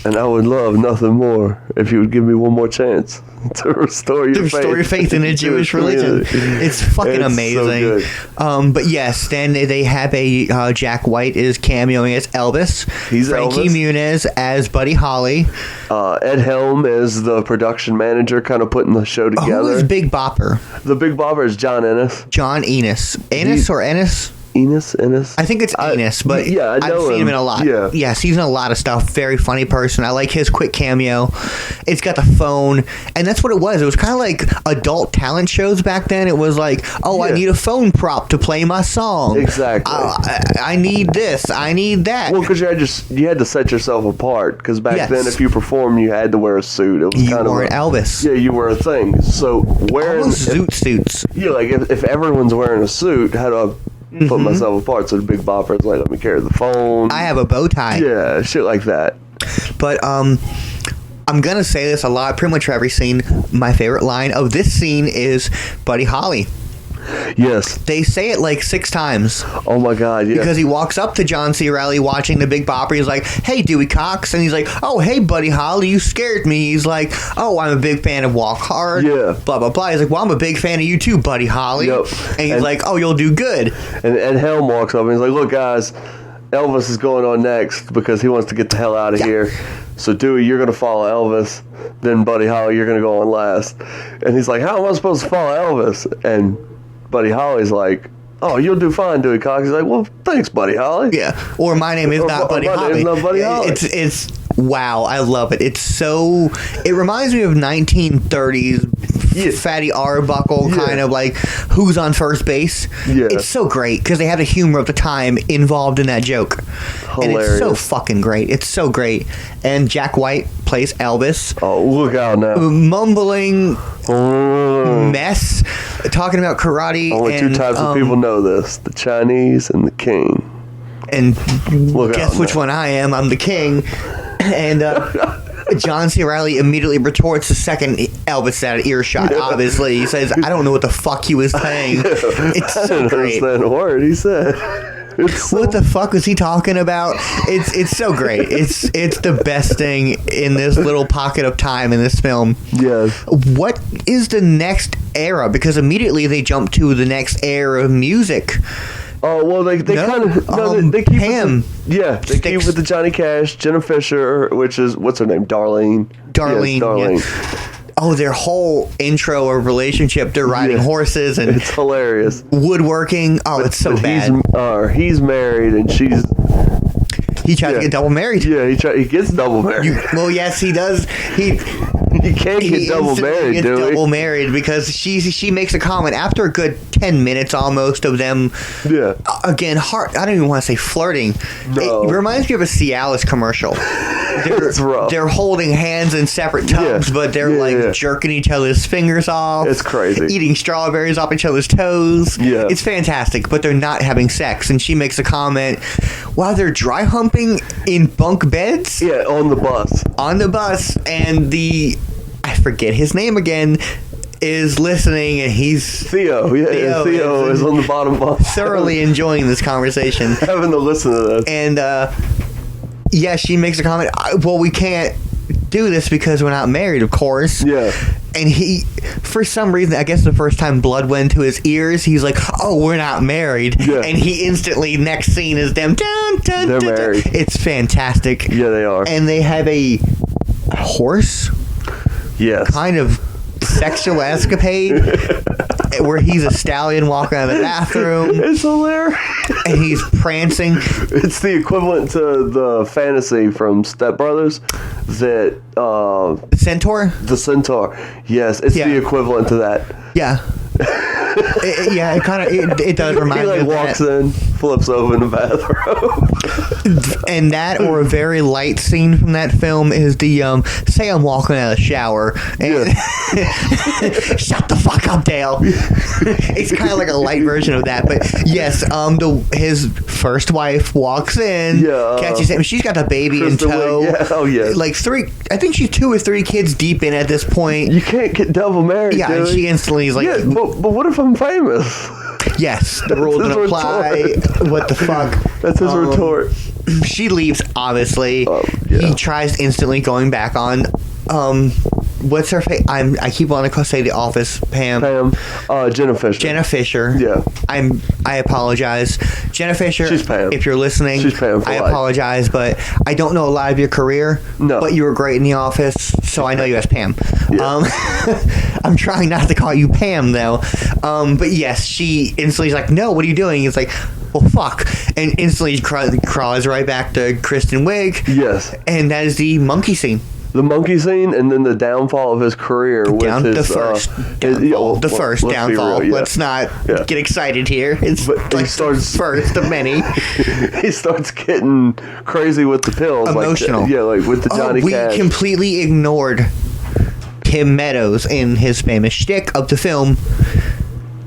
And I would love nothing more if you would give me one more chance to restore your faith in the Jewish religion. It's fucking amazing. So but yes, then they have a Jack White is cameoing as Elvis. He's Frankie Elvis. Muniz as Buddy Holly. Ed Helm is the production manager, kind of putting the show together. Who is Big Bopper? The Big Bopper is John Ennis. John Enos. Ennis or Ennis? Ennis. I think it's Enos, but I know I've seen him in a lot. Yeah. Yes, he's in a lot of stuff. Very funny person. I like his quick cameo. It's got the phone, and that's what it was. It was kind of like adult talent shows back then. It was like, I need a phone prop to play my song. Exactly. I need this. I need that. Well, because you had to set yourself apart. Because back then, if you performed, you had to wear a suit. It was you were an Elvis. Yeah, you were a thing. So wearing zoot suits. Yeah, like if everyone's wearing a suit, how do I put myself apart? So the Big Bopper is like, let me carry the phone. I have a bow tie. Yeah, shit like that. But I'm gonna say this a lot, pretty much for every scene. My favorite line of this scene is Buddy Holly. Yes. They say it like 6 times. Oh my God, yeah. Because he walks up to John C. Reilly watching the Big Bopper. He's like, "Hey, Dewey Cox." And he's like, "Oh, hey, Buddy Holly, you scared me." He's like, "Oh, I'm a big fan of Walk Hard." Yeah. Blah, blah, blah. He's like, "Well, I'm a big fan of you too, Buddy Holly." Yep. And he's like, "Oh, you'll do good." And Ed Helm walks up and he's like, "Look, guys, Elvis is going on next because he wants to get the hell out of here. So, Dewey, you're going to follow Elvis. Then, Buddy Holly, you're going to go on last." And he's like, "How am I supposed to follow Elvis?" And Buddy Holly's like, "Oh, you'll do fine, Dewey Cox." He's like, "Well, thanks, Buddy Holly." Yeah. Or my name is not Buddy Holly. It's not Buddy Holly. It's wow, I love it. It reminds me of 1930s Fatty Arbuckle kind of like who's on first base. Yeah. It's so great because they have the humor of the time involved in that joke. Hilarious. And it's so fucking great. It's so great. And Jack White plays Elvis. Oh, look out now. Mumbling mess, talking about karate. Only 2 types of people know this: the Chinese and the king. And guess which one I am? I'm the king. And John C. Reilly immediately retorts the second Elvis out of earshot, obviously. He says, "I don't know what the fuck he was saying." It's so I don't great. understand a word he said. What the fuck was he talking about? It's so great. It's the best thing in this little pocket of time in this film. Yes. What is the next era? Because immediately they jump to the next era of music. Oh, well, they kind of they keep Pam. They keep with the Johnny Cash, Jenna Fisher, which is what's her name, Darlene. Darlene. Yes, Darlene. Yeah. Oh, their whole intro of relationship. They're riding horses and it's hilarious. Woodworking. Oh, it's so bad. He's married and she's. He tried to get double married. Yeah, he gets double married. Well, yes, he does. He can't get double married, do he? Double married because she makes a comment after a good 10 minutes almost of them. Yeah. Again, I don't even want to say flirting. No. It reminds me of a Cialis commercial. It's rough. They're holding hands in separate tubs, but they're jerking each other's fingers off. It's crazy. Eating strawberries off each other's toes. Yeah. It's fantastic, but they're not having sex. And she makes a comment while they're dry humping in bunk beds. Yeah, on the bus. On the bus, and I forget his name again, is listening, and he's Theo. Yeah, Theo is on the bottom bunk, thoroughly enjoying this conversation, having to listen to this. And she makes a comment. Well, we can't do this because we're not married, of course. Yeah. And he, for some reason, I guess the first time blood went to his ears, he's like, oh, we're not married. Yeah. And he instantly, next scene is them. They're married. It's fantastic. Yeah, they are. And they have a horse. Yes. Kind of sexual escapade where he's a stallion walking out of the bathroom. It's hilarious. And he's prancing. It's the equivalent to the fantasy from Step Brothers that Centaur? The Centaur. Yes, it's the equivalent to that. Yeah. It kind of it does remind me he of walks that. in, flips open the bathroom. And that, or a very light scene from that film, is the say I'm walking out of the shower and shut the fuck up, Dale. It's kind of like a light version of that, but yes, his first wife walks in, catches him. She's got the baby in tow. Yeah. Oh yeah, like I think she's 2 or 3 kids deep in at this point. You can't get double married. Yeah, and she instantly is like, yeah, but what if I'm famous? Yes, the rules don't apply. What the fuck? That's his retort. She leaves, obviously. He tries instantly going back on. What's her face? I keep wanting to say The Office. Pam. Jenna Fisher. Jenna Fisher. Yeah. I apologize, Jenna Fisher. She's Pam. If you're listening, she's Pam for I life. Apologize, but I don't know a lot of your career. No. But you were great in The Office, so I know you as Pam. Yeah. I'm trying not to call you Pam though. But yes, she instantly is like, "No, what are you doing?" He's like, well, fuck. And instantly crawls right back to Kristen Wiig. Yes. And that is the monkey scene. The monkey scene, and then the downfall of his career with the first downfall. Real, Let's not get excited here. It's like he starts first of many. He starts getting crazy with the pills. Emotional. Like with the Johnny Cash. We completely ignored Tim Meadows in his famous shtick of the film.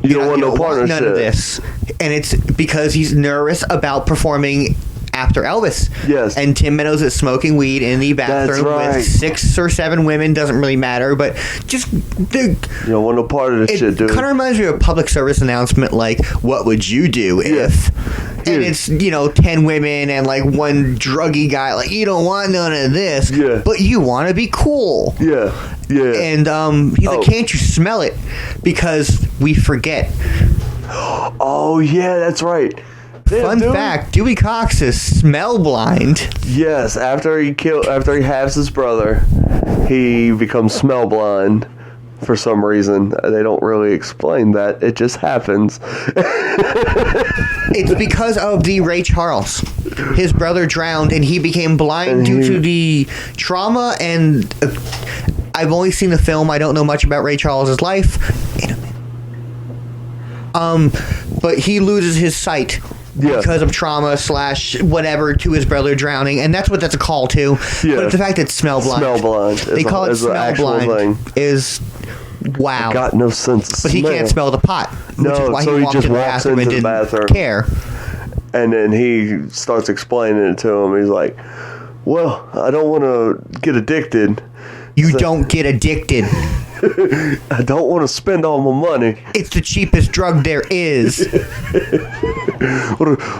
You don't want no partnership. None of this. And it's because he's nervous about performing after Elvis. Yes. And Tim Meadows is smoking weed in the bathroom with 6 or 7 women. Doesn't really matter, but just you don't want no part of this shit, dude. It kind of reminds me of a public service announcement, like, what would you do if... And it's, 10 women and, like, 1 druggy guy. Like, you don't want none of this, but you want to be cool. Yeah. And he's like, can't you smell it? Because we forget. Oh, yeah, that's right. Fun fact, Dewey Cox is smell blind. Yes, after he halves his brother, he becomes smell blind for some reason. They don't really explain that. It just happens. It's because of the Ray Charles. His brother drowned and he became blind due to the trauma, and I've only seen the film. I don't know much about Ray Charles' life. Wait a minute. But he loses his sight. Because of trauma / whatever to his brother drowning, and that's what that's a call to. Yeah. But the fact that it's smell blind. Smell blind. They call it smell blind. Is wow. Got no sense. But he can't smell the pot. No, which is why so he he walked just in the walks bathroom into and the didn't bathroom. care. And then he starts explaining it to him. He's like, "Well, I don't want to get addicted." You don't get addicted. I don't want to spend all my money. It's the cheapest drug there is.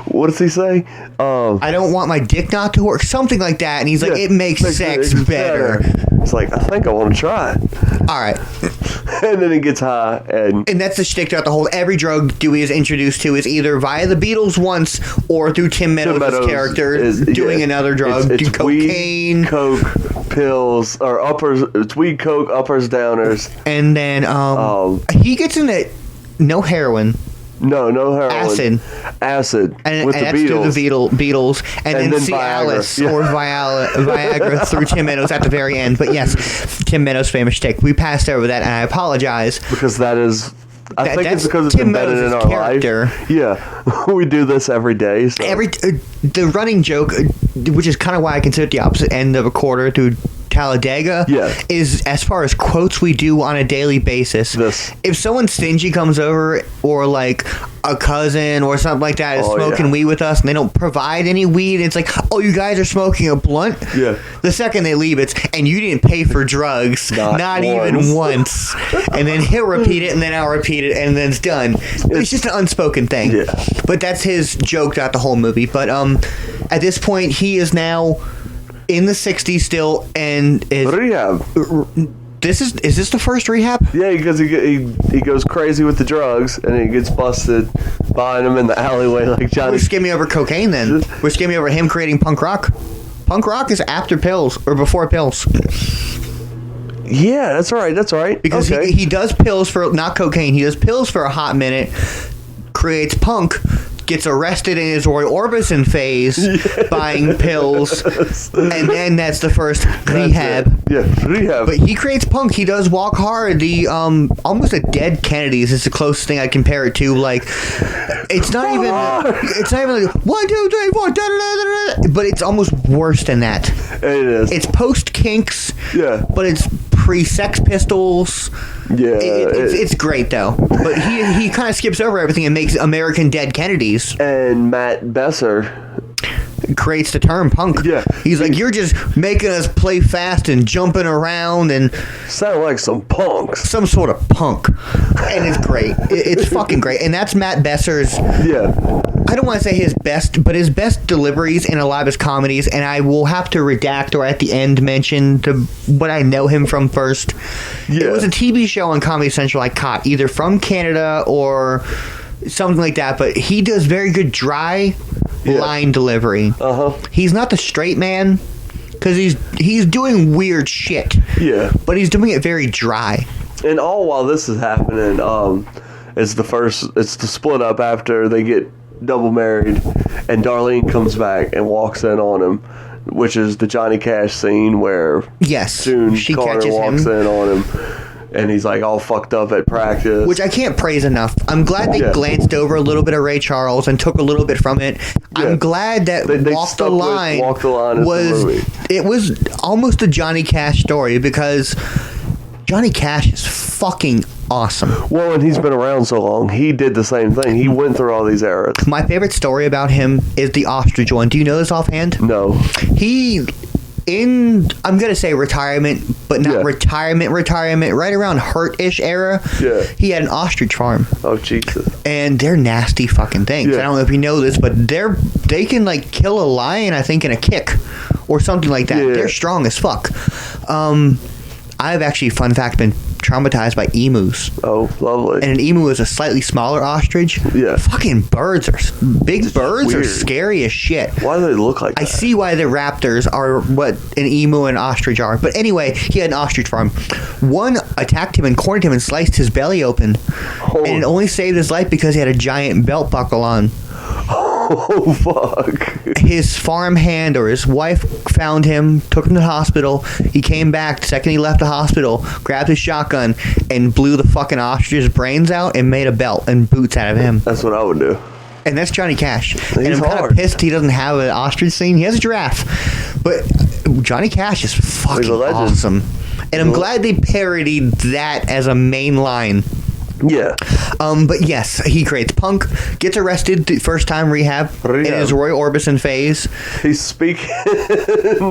What does he say? I don't want my dick not to work. Something like that. And he's like, it makes sex better. It's like, I think I want to try it. All right. And then he gets high. And that's the shtick throughout the whole. Every drug Dewey is introduced to is either via the Beatles once or through Tim Meadows' character doing another drug. It's cocaine. Weed, coke, pills, or uppers. It's weed, coke, uppers, downers. And then he gets into no heroin. No heroin. Acid. And with the that's Beatles. Through the Beatles. And then Cialis or Viagra through Tim Meadows at the very end. But yes, Tim Meadows' famous shtick. We passed over that, and I apologize. Because that is... I think it's because it's Tim embedded in our character. life. Yeah. We do this every day. So. The running joke, which is kind of why I consider it the opposite end of a quarter through Talladega, is as far as quotes we do on a daily basis. If someone stingy comes over, or like a cousin or something like that is smoking weed with us and they don't provide any weed, it's like, oh, you guys are smoking a blunt? Yeah. The second they leave, it's, and you didn't pay for drugs. Not even once. And then he'll repeat it, and then I'll repeat it, and then it's done. It's just an unspoken thing. Yeah. But that's his joke throughout the whole movie. But at this point, he is now in the 60s still, and rehab. Is this the first rehab? Yeah, because he goes crazy with the drugs, and he gets busted behind him in the alleyway like Johnny. Which gave me over cocaine then. Which gave me over him creating punk rock. Punk rock is after pills or before pills. Yeah, that's right. Because he does pills for, not cocaine, he does pills for a hot minute, creates punk, gets arrested in his Roy Orbison phase, buying pills, and then that's the first rehab. Yeah, rehab. But he creates punk. He does Walk Hard. The almost a Dead Kennedys is the closest thing I compare it to. Like, it's not even like 1, 2, 3, 4, da, da, da, da, but it's almost worse than that. It is. It's post Kinks. Yeah. But it's pre-Sex Pistols. Yeah, it's great though. But he kind of skips over everything and makes American Dead Kennedys. And Matt Besser creates the term punk. Yeah, he's like, you're just making us play fast and jumping around and sound like some punks, some sort of punk, and it's great. It's fucking great, and that's Matt Besser's. Yeah. I don't want to say his best, but his best deliveries in a lot of his comedies, and I will have to redact or at the end mention what I know him from first. Yeah. It was a TV show on Comedy Central I caught, either from Canada or something like that, but he does very good dry line delivery. He's not the straight man, because he's doing weird shit. Yeah. But he's doing it very dry. And all while this is happening, it's the split up after they get double married, and Darlene comes back and walks in on him, which is the Johnny Cash scene where June Carter walks in on him. And he's like all fucked up at practice. Which I can't praise enough. I'm glad they glanced over a little bit of Ray Charles and took a little bit from it. Yeah. I'm glad that Walk the Line was almost a Johnny Cash story, because Johnny Cash is fucking awesome. Well, and he's been around so long. He did the same thing. He went through all these eras. My favorite story about him is the ostrich one. Do you know this offhand? No. I'm going to say retirement, but not retirement, right around Hurt-ish era, he had an ostrich farm. Oh, Jesus. And they're nasty fucking things. I don't know if you know this, but they can, like, kill a lion, I think, in a kick or something like that. Yeah. They're strong as fuck. I've actually, fun fact, been traumatized by emus. Oh, lovely. And an emu is a slightly smaller ostrich. Yeah. Fucking birds are scary as shit. Why do they look like that? I see why the raptors are what an emu and ostrich are. But anyway, he had an ostrich farm. One attacked him and cornered him and sliced his belly open. Oh. And it only saved his life because he had a giant belt buckle on. Oh, fuck. His farmhand or his wife found him, took him to the hospital. He came back the second he left the hospital, grabbed his shotgun, and blew the fucking ostrich's brains out and made a belt and boots out of him. That's what I would do. And that's Johnny Cash. And I'm kind of pissed he doesn't have an ostrich scene. He has a giraffe. But Johnny Cash is fucking awesome. And I'm glad they parodied that as a main line. Yeah. But yes, he creates punk, gets arrested the first time rehab in his Roy Orbison phase. He's speaking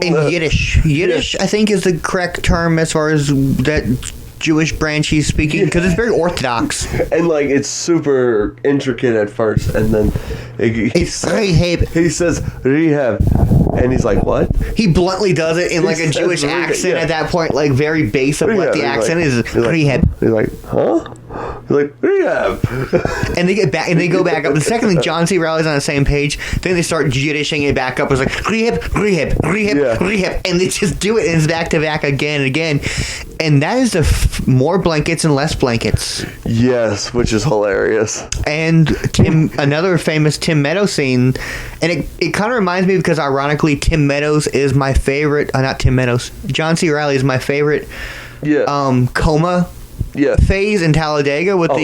in Yiddish. Yiddish, I think, is the correct term as far as that Jewish branch he's speaking, because it's very orthodox. And like it's super intricate at first, and then it's rehab. He says rehab. And he's like, what? He bluntly does it in like a Jewish accent at that point, like very base of what the accent is. Rehab. He's like, huh? He's like, rehab. And they get back, and they go back up. The second that John C. Reilly's on the same page, then they start Jiddishing it back up. It's like, rehab, and they just do it, and it's back to back again and again. And that is more blankets and less blankets. Yes, which is hilarious. And another famous Tim Meadows scene, and it kind of reminds me because ironically Tim Meadows is my favorite. Not Tim Meadows. John C. Reilly is my favorite. Yeah. Coma. Yeah. Phase in Talladega with when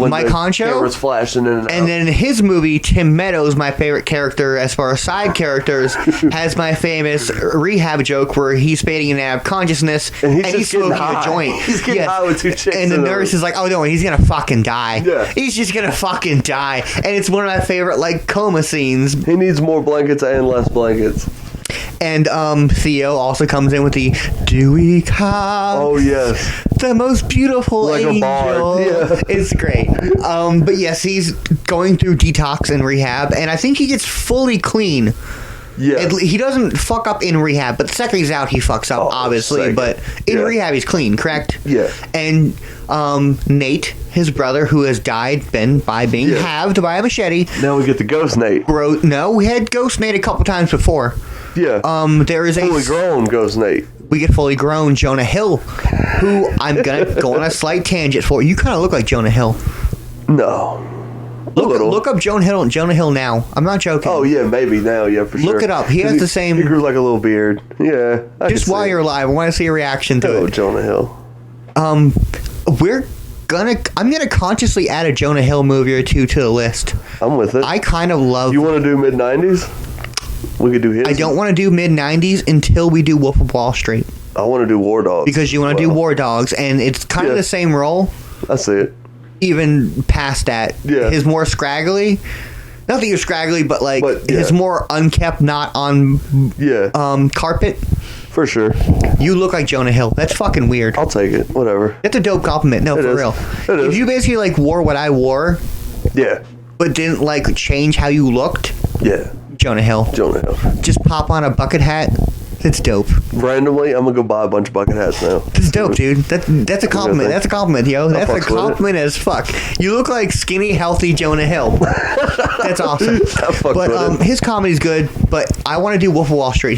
Mike Honcho. Camera's flashing in and out. And then his movie, Tim Meadows, my favorite character as far as side characters, has my famous rehab joke where he's fading in and out of consciousness and he's smoking a joint. He's getting high with two chicks. And the nurse is like, oh no, he's gonna fucking die. Yeah. He's just gonna fucking die. And it's one of my favorite like coma scenes. He needs more blankets and less blankets. And Theo also comes in with the Dewey Cox. Oh yes, the most beautiful like angel. A bard. Yeah. It's great. But yes, he's going through detox and rehab, and I think he gets fully clean Yeah. He doesn't fuck up in rehab, but the second he's out, he fucks up, obviously. But in rehab, he's clean, correct? Yeah. And Nate, his brother, who has died by being halved by a machete. Now we get the Ghost Nate. Bro, no, we had Ghost Nate a couple times before. Yeah. There is fully grown Ghost Nate. We get fully grown Jonah Hill, who I'm gonna go on a slight tangent for. You kind of look like Jonah Hill. No. Look up Jonah Hill now. I'm not joking. Oh yeah, maybe now, yeah, for sure. Look it up. He has the same. He grew like a little beard. Yeah. Just while you're alive, I want to see a reaction to it. Jonah Hill. I'm gonna consciously add a Jonah Hill movie or two to the list. I'm with it. I kind of love. You want to do mid-90s? We could do his. I don't want to do mid-90s until we do Wolf of Wall Street. I want to do War Dogs. Because you want to do War Dogs, and it's kind of the same role. I see it. Even past that. Yeah. His more scraggly. Not that you're scraggly, but his more unkept, not on carpet. For sure. You look like Jonah Hill. That's fucking weird. I'll take it. Whatever. That's a dope compliment. No, for real. If you basically wore what I wore. Yeah. But didn't change how you looked. Yeah. Jonah Hill. Just pop on a bucket hat. That's dope. Randomly, I'm gonna go buy a bunch of bucket hats now. That's dope, dude. That's a compliment. That's a compliment, yo. That's a compliment as fuck. You look like skinny, healthy Jonah Hill. That's awesome. But his comedy's good. But I want to do Wolf of Wall Street.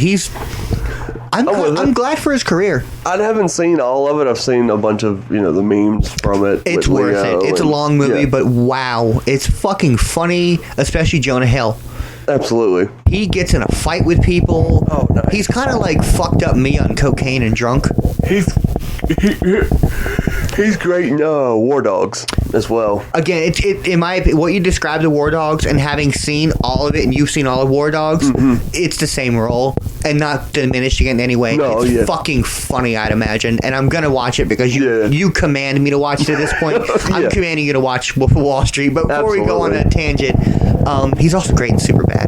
I'm glad for his career. I haven't seen all of it. I've seen a bunch of the memes from it. It's worth it. It's a long movie, but wow, it's fucking funny, especially Jonah Hill. Absolutely. He gets in a fight with people. Oh, nice. He's kind of like fucked up me on cocaine and drunk. He's great in War Dogs as well. Again, in my opinion, what you described the War Dogs and having seen all of it, and you've seen all of War Dogs, it's the same role, and not diminishing it in any way. No, it's fucking funny, I'd imagine, and I'm gonna watch it because you command me to watch it at this point. I'm commanding you to watch Wolf of Wall Street. But before we go on that tangent, he's also great in Superbad.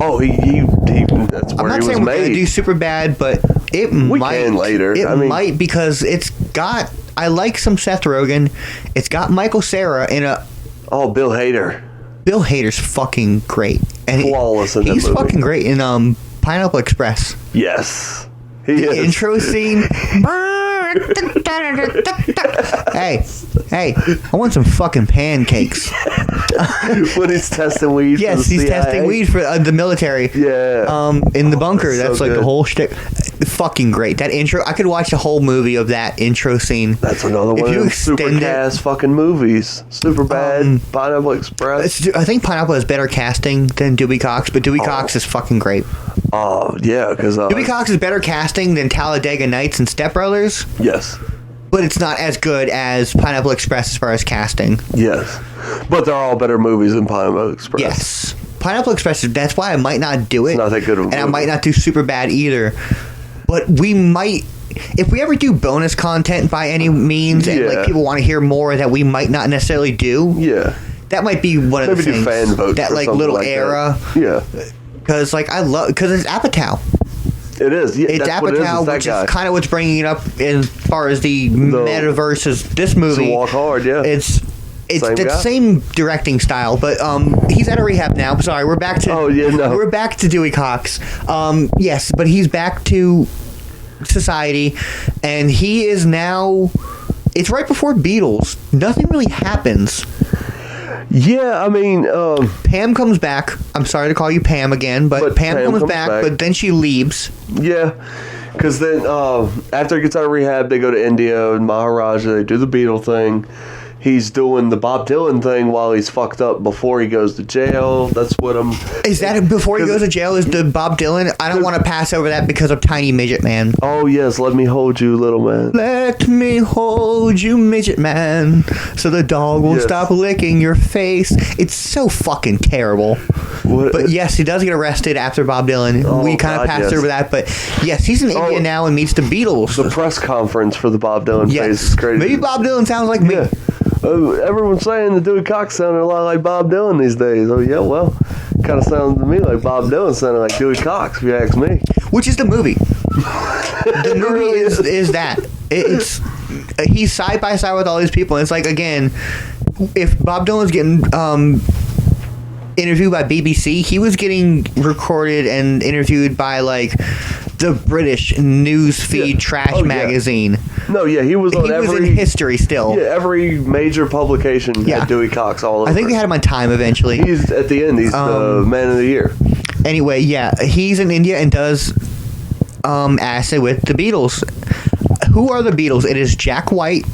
Oh, that's where I'm not he saying was we're gonna made. do Superbad, but we can later. It might, because it's got. I like some Seth Rogen. It's got Michael Cera in a. Oh, Bill Hader. Bill Hader's fucking great, and flawless in that he's movie. fucking great in Pineapple Express. Yes, he the is. Intro scene. Hey, I want some fucking pancakes. When he's testing weed. Yes, for the he's CIA. testing weed for the military. Yeah. In the bunker. That's so like good. the whole shtick. Fucking great. That intro. I could watch the whole movie of that intro scene. That's another one of them super cast fucking movies. Superbad, Pineapple Express. I think Pineapple has better casting than Dewey Cox, but Dewey Cox is fucking great. Oh, yeah, because... Dewey Cox is better casting than Talladega Nights and Step Brothers. Yes. But it's not as good as Pineapple Express as far as casting. Yes. But they're all better movies than Pineapple Express. Yes. Pineapple Express, that's why I might not do it. It's not that good of a movie. And I might not do Superbad either. But we might... If we ever do bonus content by any means, and people want to hear more that we might not necessarily do... Yeah. That might be one of the things. Maybe do fan votes that for something little like era. That. Yeah. Because it's Apatow. It is. Yeah, it's Apatow, which is kind of what's bringing it up as far as the metaverse is this movie. To Walk Hard, yeah. It's the same directing style, but he's out of rehab now. Sorry, we're back to we're back to Dewey Cox. Yes, but he's back to society, and he is now. It's right before Beatles. Nothing really happens. Yeah, I mean... Pam comes back. I'm sorry to call you Pam again, but Pam comes back, but then she leaves. Yeah, because then after he gets out of rehab, they go to India and Maharaja. They do the Beatle thing. He's doing the Bob Dylan thing while he's fucked up before he goes to jail. That's what I'm... Is that before he goes to jail? Is the Bob Dylan? I don't want to pass over that because of Tiny Midget Man. Oh, yes. Let me hold you, little man. Let me hold you, midget man, so the dog will stop licking your face. It's so fucking terrible. But yes, he does get arrested after Bob Dylan. We kind of passed over that. But yes, he's in India now and meets the Beatles. The press conference for the Bob Dylan phase is crazy. Maybe Bob Dylan sounds like me. Everyone's saying that Dewey Cox sounded a lot like Bob Dylan these days. Oh, yeah, well, kind of sounds to me like Bob Dylan sounded like Dewey Cox, if you ask me. Which is the movie. The movie is that. It's he's side by side with all these people. And it's like, again, if Bob Dylan's getting interviewed by BBC. He was getting recorded and interviewed by like the British news feed trash magazine. No, yeah, he was on he was in history still. Yeah, every major publication had Dewey Cox all over. I think they had him on Time eventually. He's at the end. He's the man of the year. Anyway, yeah, he's in India and does acid with the Beatles. Who are the Beatles? It is Jack White.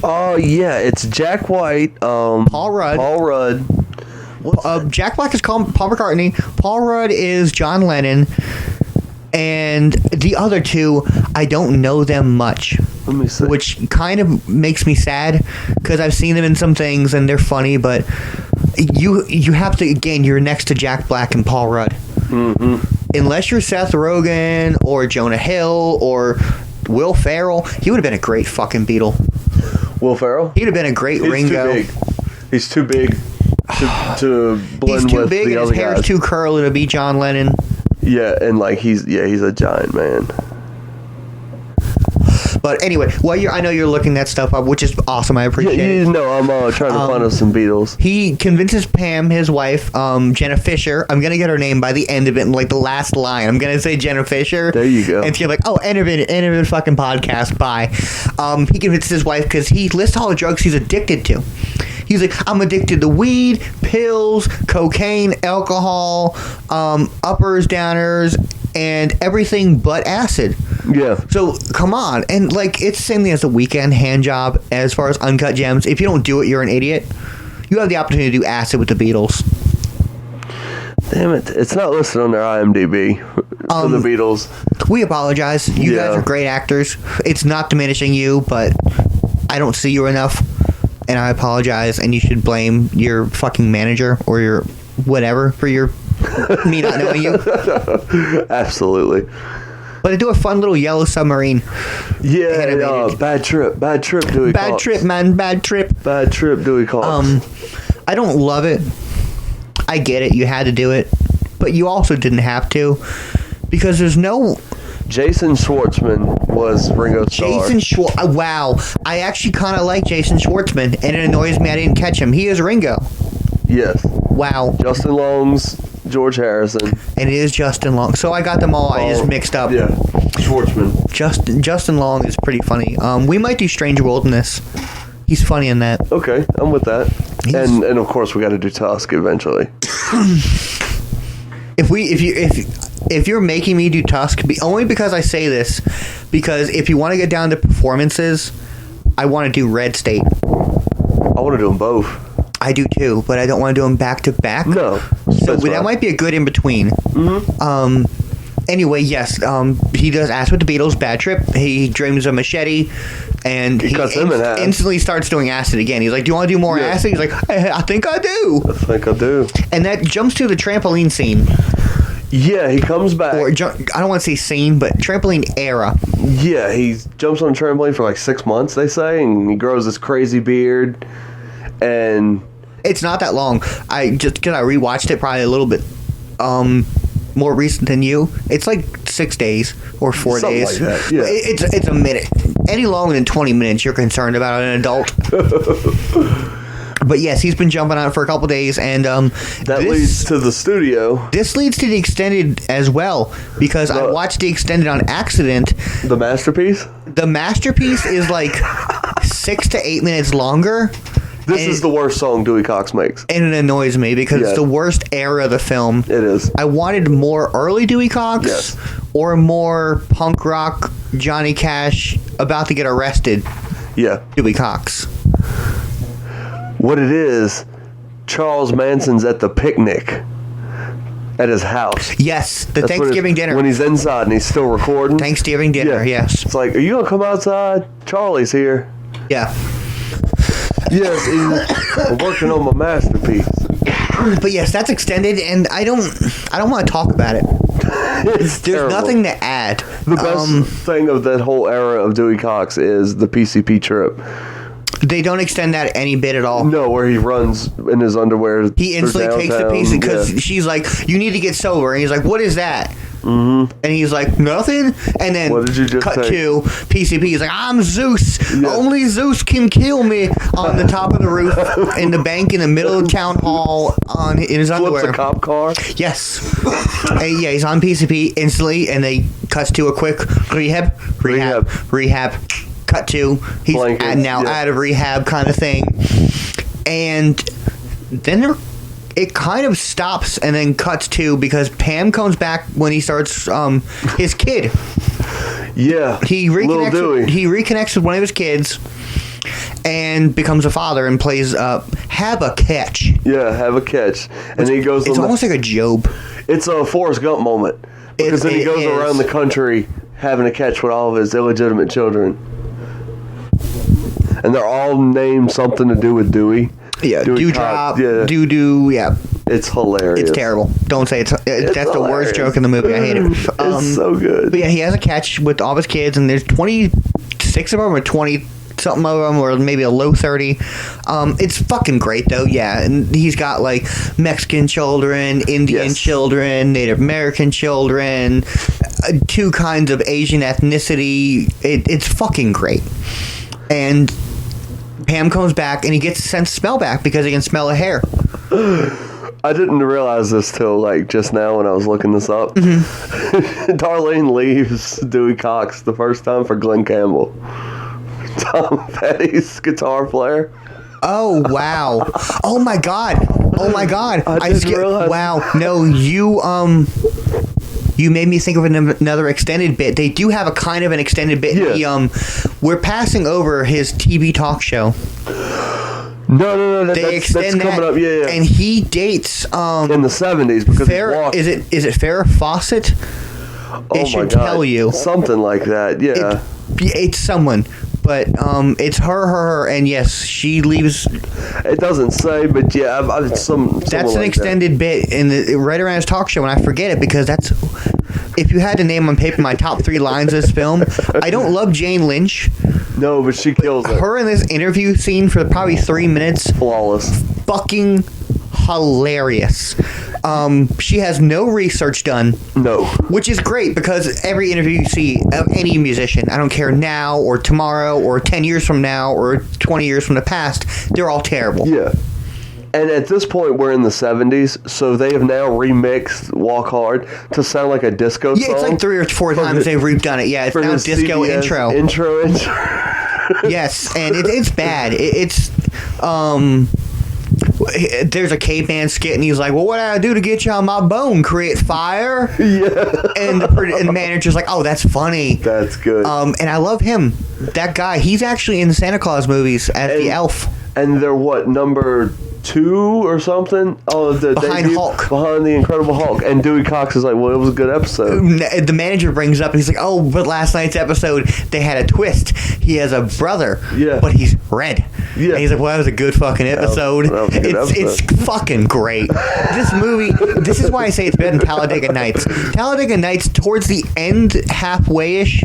Oh yeah, it's Jack White. Paul Rudd. Jack Black is Paul McCartney. Paul Rudd is John Lennon. And the other two, I don't know them much. Let me see. Which kind of makes me sad because I've seen them in some things and they're funny, but you have to, again, you're next to Jack Black and Paul Rudd. Mm-hmm. Unless you're Seth Rogen or Jonah Hill or Will Ferrell, he would have been a great fucking Beatle. Will Ferrell? He'd have been a great Ringo. He's too big to blend He's too with big the and his other hair's guys. too curly to be John Lennon. Yeah, and like he's a giant man. But anyway, I know you're looking that stuff up, which is awesome. I appreciate it. No, I'm trying to find us some Beatles. He convinces Pam, his wife, Jenna Fisher. I'm gonna get her name by the end of it, like the last line. I'm gonna say Jenna Fisher. There you go. And she's like, "Oh, end of it, fucking podcast. Bye." He convinces his wife because he lists all the drugs he's addicted to. He's like, I'm addicted to weed, pills, cocaine, alcohol, uppers, downers, and everything but acid. Yeah. So, come on. And, like, it's the same thing as a weekend hand job as far as Uncut Gems. If you don't do it, you're an idiot. You have the opportunity to do acid with the Beatles. Damn it. It's not listed on their IMDb for the Beatles. We apologize. You guys are great actors. It's not diminishing you, but I don't see you enough. And I apologize, and you should blame your fucking manager or your whatever for your me not knowing you. Absolutely. But I do a fun little Yellow Submarine. Yeah, bad trip, Dewey Cox. Bad trip, man, bad trip. Bad trip, Dewey Cox. I don't love it. I get it, you had to do it. But you also didn't have to. Because there's no... Jason Schwartzman was Ringo's star. Wow. I actually kind of like Jason Schwartzman, and it annoys me I didn't catch him. He is Ringo. Yes. Wow. Justin Long's George Harrison. And it is Justin Long. So I got them all. I just mixed up. Yeah. Schwartzman. Justin Long is pretty funny. We might do Strange Wilderness. He's funny in that. Okay, I'm with that. And of course we got to do Tusk eventually. If you're making me do Tusk, only because I say this, because if you want to get down to performances, I want to do Red State. I want to do them both. I do too, but I don't want to do them back to back. No. So that might be a good in between. Mm-hmm. Anyway, yes, he does Acid with the Beatles, Bad Trip. He dreams of Machete, and he cuts him in half. Instantly starts doing acid again. He's like, "Do you want to do more acid?" He's like, "I think I do." And that jumps to the trampoline scene. Yeah, he comes back. Or I don't want to say scene, but trampoline era. Yeah, he jumps on a trampoline for like 6 months, they say, and he grows this crazy beard. And it's not that long. Because I rewatched it probably a little bit more recent than you. It's like 6 days or 4 days. Like that, yeah. It's a minute. Any longer than 20 minutes, you're concerned about an adult. But yes, he's been jumping on it for a couple days, and that leads to the studio. This leads to the extended as well, because I watched the extended on accident. The masterpiece? The masterpiece is like 6 to 8 minutes longer. This is the worst song Dewey Cox makes. And it annoys me because it's the worst era of the film. It is. I wanted more early Dewey Cox or more punk rock Johnny Cash about to get arrested. Yeah. Dewey Cox. What it is, Charles Manson's at the picnic at his house. Yes, the Thanksgiving dinner. When he's inside and he's still recording. Thanksgiving dinner, yes. It's like, are you going to come outside? Charlie's here. Yeah. Yes, he's working on my masterpiece. But yes, that's extended, and I don't want to talk about it. There's terrible. Nothing to add. The best thing of that whole era of Dewey Cox is the PCP trip. They don't extend that any bit at all. No, where he runs in his underwear. He instantly takes the piece because she's like, "You need to get sober," and he's like, "What is that?" Mm-hmm. And he's like, nothing. And then what did you just cut say? to PCP. He's like, I'm Zeus. Yeah. Only Zeus can kill me. On the top of the roof in the bank in the middle of town hall in his underwear. Flips a cop car. Yes. Yeah, he's on PCP instantly, and they cuts to a quick rehab. Cut to he's out of rehab kind of thing, and then it kind of stops and then cuts to because Pam comes back when he starts his kid. Yeah, he reconnects with one of his kids and becomes a father and plays Have a Catch. Yeah, Have a Catch, and he goes. It's almost like a Job. It's a Forrest Gump moment because then he goes around the country having a catch with all of his illegitimate children. And they're all named something to do with Dewey. Yeah, Dewdrop, Doo-Doo, yeah. It's hilarious. It's terrible. Don't say it's that's hilarious. The worst joke in the movie. I hate it. It's so good. But yeah, he has a catch with all of his kids, and there's 26 of them or 20-something of them, or maybe a low 30. It's fucking great, though, yeah. And he's got, like, Mexican children, Indian children, Native American children, 2 kinds of Asian ethnicity. It's fucking great. And Pam comes back, and he gets a sense of smell back because he can smell her hair. I didn't realize this till like just now when I was looking this up. Mm-hmm. Darlene leaves Dewey Cox the first time for Glenn Campbell, Tom Petty's guitar player. Oh wow! Oh my god! I didn't realize. Wow! No, you made me think of another extended bit. They do have a kind of an extended bit. Yeah. We're passing over his TV talk show. No. That's coming up. Yeah. And he dates in the 70s because is it Farrah Fawcett? It should tell you something like that. Yeah. It's someone. But it's her, and yes, she leaves. It doesn't say, but yeah, that's an extended bit right around his talk show, and I forget it because that's. If you had to name on paper my top 3 lines of this film, I don't love Jane Lynch. No, but she kills it. Her in this interview scene for probably 3 minutes, flawless, fucking hilarious. She has no research done. No. Which is great because every interview you see of any musician, I don't care now or tomorrow or 10 years from now or 20 years from the past, they're all terrible. Yeah. And at this point, we're in the 70s, so they have now remixed Walk Hard to sound like a disco song. Yeah, it's like 3 or 4 times they've redone it. Yeah, it's now disco CBS intro. Intro. Yes, and it's bad. There's a caveman skit, and he's like, well, what do I do to get you on my bone? Create fire? Yeah. And the manager's like, oh, that's funny. That's good. And I love him. That guy, he's actually in the Santa Claus movies as the elf. And they're what, number 2 or something? Oh, behind Hulk. Behind the Incredible Hulk. And Dewey Cox is like, well, it was a good episode. The manager brings up, and he's like, oh, but last night's episode, they had a twist. He has a brother, but he's red. Yeah. And he's like, well, that was a good fucking episode. That was a good episode. It's fucking great. This movie, this is why I say it's better than Talladega Nights. Talladega Nights, towards the end, halfway-ish,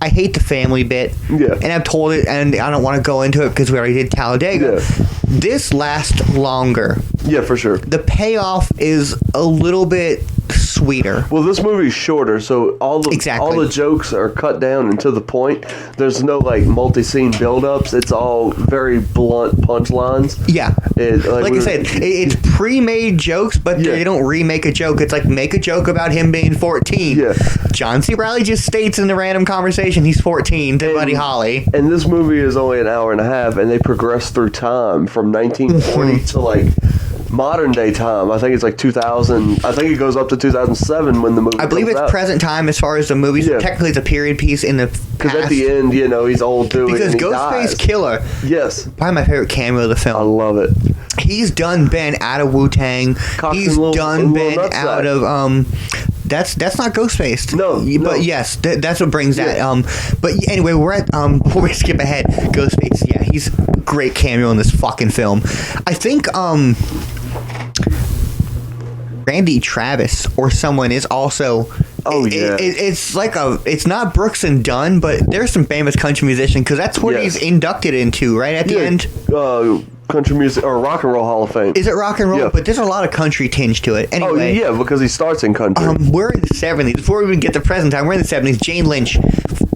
I hate the family bit. Yeah. And I've told it, and I don't want to go into it because we already did Talladega. Yeah. This lasts longer. Yeah, for sure. The payoff is a little bit sweeter. Well, this movie's shorter, so all the jokes are cut down and to the point. There's no like multi-scene build-ups. It's all very blunt punchlines. Yeah. Like I said, it's pre-made jokes, but they don't remake a joke. It's like make a joke about him being 14. Yeah. John C. Reilly just states in the random conversation he's 14 to Buddy Holly. And this movie is only an hour and a half, and they progress through time from 1940 to like modern day time. I think it's like 2000. I think it goes up to 2007 when the movie. I believe it's present time as far as the movies. Yeah. Technically, it's a period piece in the past. Because at the end, he's old Dewey. Because and he Ghostface Killer. Yes. Probably my favorite cameo of the film. I love it. He's done been out of Wu-Tang. He's done been out of That's not Ghostface. No. But yes, that's what brings that. But anyway, we're at before we skip ahead, Ghostface. Yeah, he's a great cameo in this fucking film. I think Randy Travis or someone is also. Oh yeah, it's like it's not Brooks and Dunn, but there's some famous country musician because that's what he's inducted into right at the end. country music or rock and roll Hall of Fame. Is it rock and roll? Yeah. But there's a lot of country tinge to it. Anyway, yeah, because he starts in country. We're in the 70s. Before we even get to present time, we're in the 70s. Jane Lynch,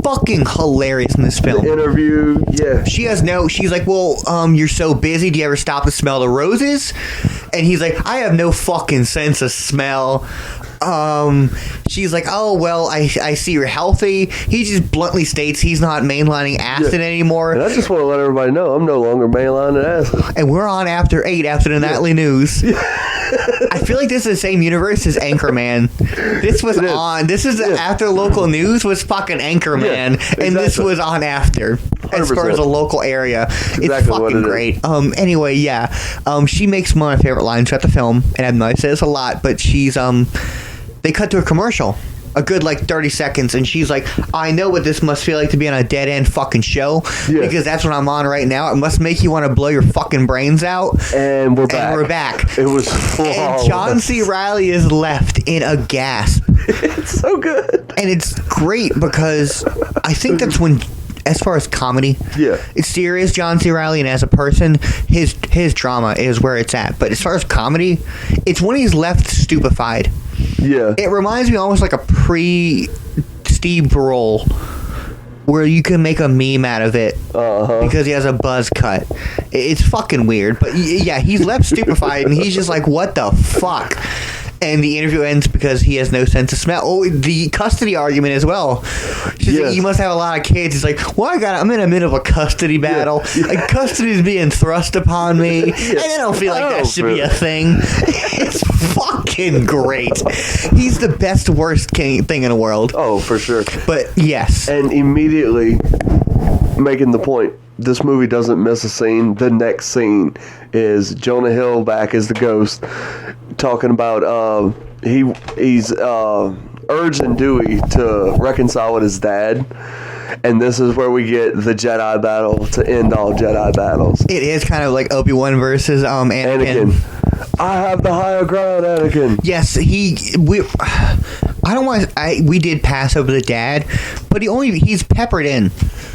fucking hilarious in this film. The interview, yeah. She's like, well, you're so busy. Do you ever stop to smell the roses? And he's like, I have no fucking sense of smell. She's like, oh, well, I see you're healthy. He just bluntly states he's not mainlining acid anymore. And I just want to let everybody know I'm no longer mainlining acid. And we're on after 8 after the nightly news. I feel like this is the same universe as Anchorman. This was on. This is after local news was fucking Anchorman, exactly. and this was on after. 100%. As far as a local area, it's fucking great. Anyway, she makes one of my favorite lines throughout the film, and I know I say this a lot, but she's they cut to a commercial. A good 30 seconds, and she's like, I know what this must feel like to be on a dead end fucking show, because that's what I'm on right now. It must make you want to blow your fucking brains out. And we're back. It was and John C. Reilly is left in a gasp. It's so good. And it's great because I think that's when, as far as comedy, it's serious John C. Reilly, and as a person, his drama is where it's at. But as far as comedy, it's when he's left stupefied. Yeah. It reminds me almost like a pre-Steve Brule, where you can make a meme out of it because he has a buzz cut. It's fucking weird. But yeah, he's left stupefied, and he's just like, what the fuck? And the interview ends because he has no sense of smell. Oh, the custody argument as well. She's like, you must have a lot of kids. He's like, well, I'm in the middle of a custody battle. Like, custody is being thrust upon me. And I don't feel like that should be a thing. It's fucking great. He's the best, worst thing in the world. Oh, for sure. But yes. And immediately making the point, this movie doesn't miss a scene. The next scene is Jonah Hill back as the ghost, talking about he's urging Dewey to reconcile with his dad, and this is where we get the Jedi battle to end all Jedi battles. It is kind of like Obi-Wan versus Anakin. I have the higher ground, Anakin. Yes, we did pass over the dad, but he's peppered in.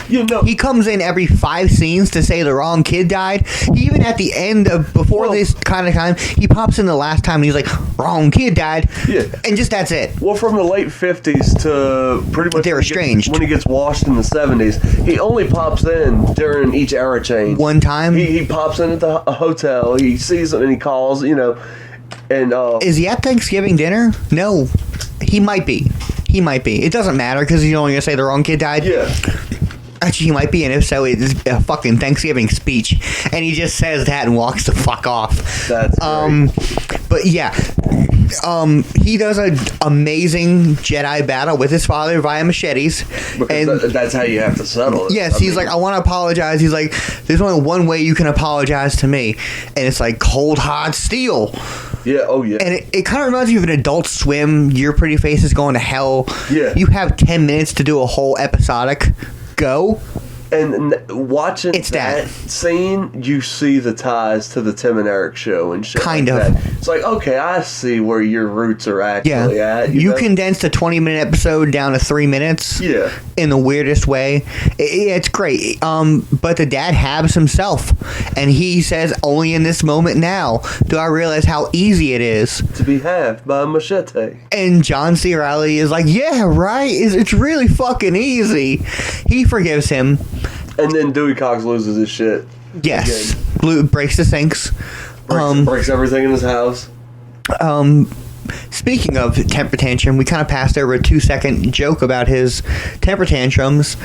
He comes in every 5 scenes to say the wrong kid died. Even at the end of this kind of time, he pops in the last time and he's like, wrong kid died. Yeah. And just that's it. Well, from the late 50s to pretty much they're estranged. When he gets washed in the 70s, he only pops in during each era change. One time? He pops in at the hotel, he sees him and he calls, and is he at Thanksgiving dinner? No. He might be. It doesn't matter because he's only going to say the wrong kid died. Yeah. Actually, he might be, and if so, it's a fucking Thanksgiving speech, and he just says that and walks the fuck off. That's great. But yeah, he does an amazing Jedi battle with his father via machetes. Because and that's how you have to settle it. Yes, he's like, I want to apologize. He's like, there's only one way you can apologize to me, and it's like cold hard steel. Yeah, oh yeah. And it kind of reminds me of an Adult Swim, Your Pretty Face is Going to Hell. Yeah. You have 10 minutes to do a whole episodic. Go. And watching that scene, you see the ties to the Tim and Eric show and shit. Kind like of. That. It's like, okay, I see where your roots are actually at. You condensed a 20-minute episode down to 3 minutes. Yeah. In the weirdest way. It's great. But the dad habs himself. And he says, only in this moment now do I realize how easy it is to be halved by a machete. And John C. Reilly is like, yeah, right? It's really fucking easy. He forgives him. And then Dewey Cox loses his shit. Yes. Breaks the sinks. Breaks everything in his house. Speaking of temper tantrum, we kind of passed over a 2-second joke about his temper tantrums.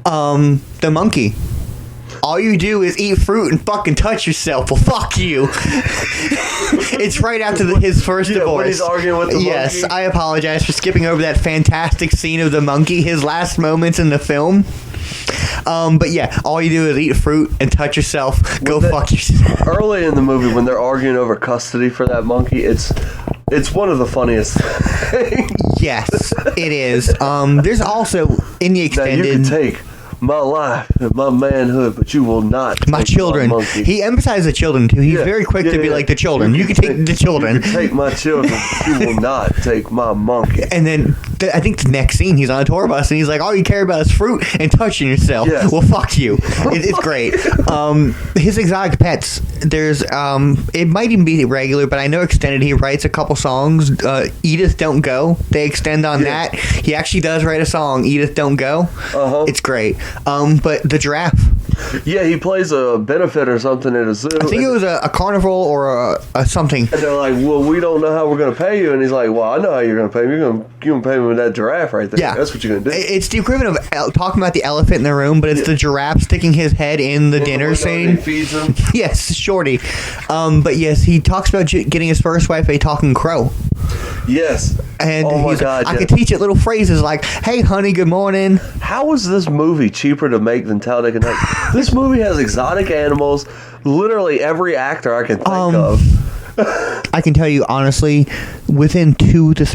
The monkey. All you do is eat fruit and fucking touch yourself. Well, fuck you. It's right after his first divorce. When he's arguing with the monkey. Yes, I apologize for skipping over that fantastic scene of the monkey, his last moments in the film. But yeah, all you do is eat fruit and touch yourself. Go fuck yourself. Early in the movie, when they're arguing over custody for that monkey, it's one of the funniest things. Yes, it is. There's also in the extended. Now you can take my life and my manhood, but you will not my take children. my monkey. He emphasized the children too. He's very quick to be like the children. You can take the children. You can take my children, but you will not take my monkey. And then I think the next scene, he's on a tour bus and he's like, all you care about is fruit and touching yourself. Yes. Well, fuck you. It's great. His exotic pets, there's it might even be regular, but I know extended. He writes a couple songs. Edith Don't Go, they extend on that. He actually does write a song, Edith Don't Go. It's great. But the giraffe, yeah, he plays a benefit or something at a zoo. I think it was a carnival or a something. And they're like, well, we don't know how we're going to pay you. And he's like, well, I know how you're going to pay me. You're going to pay me with that giraffe right there. Yeah. That's what you're going to do. It's the equivalent of talking about the elephant in the room, but it's the giraffe sticking his head in the dinner scene. He feeds him. Yes, Shorty. But yes, he talks about getting his first wife a talking crow. Yes. And oh my he's God, like, I could teach it little phrases like, hey, honey, good morning. How is this movie cheaper to make than Talladega Nights? This movie has exotic animals. Literally every actor I can think of. I can tell you honestly, within 3 to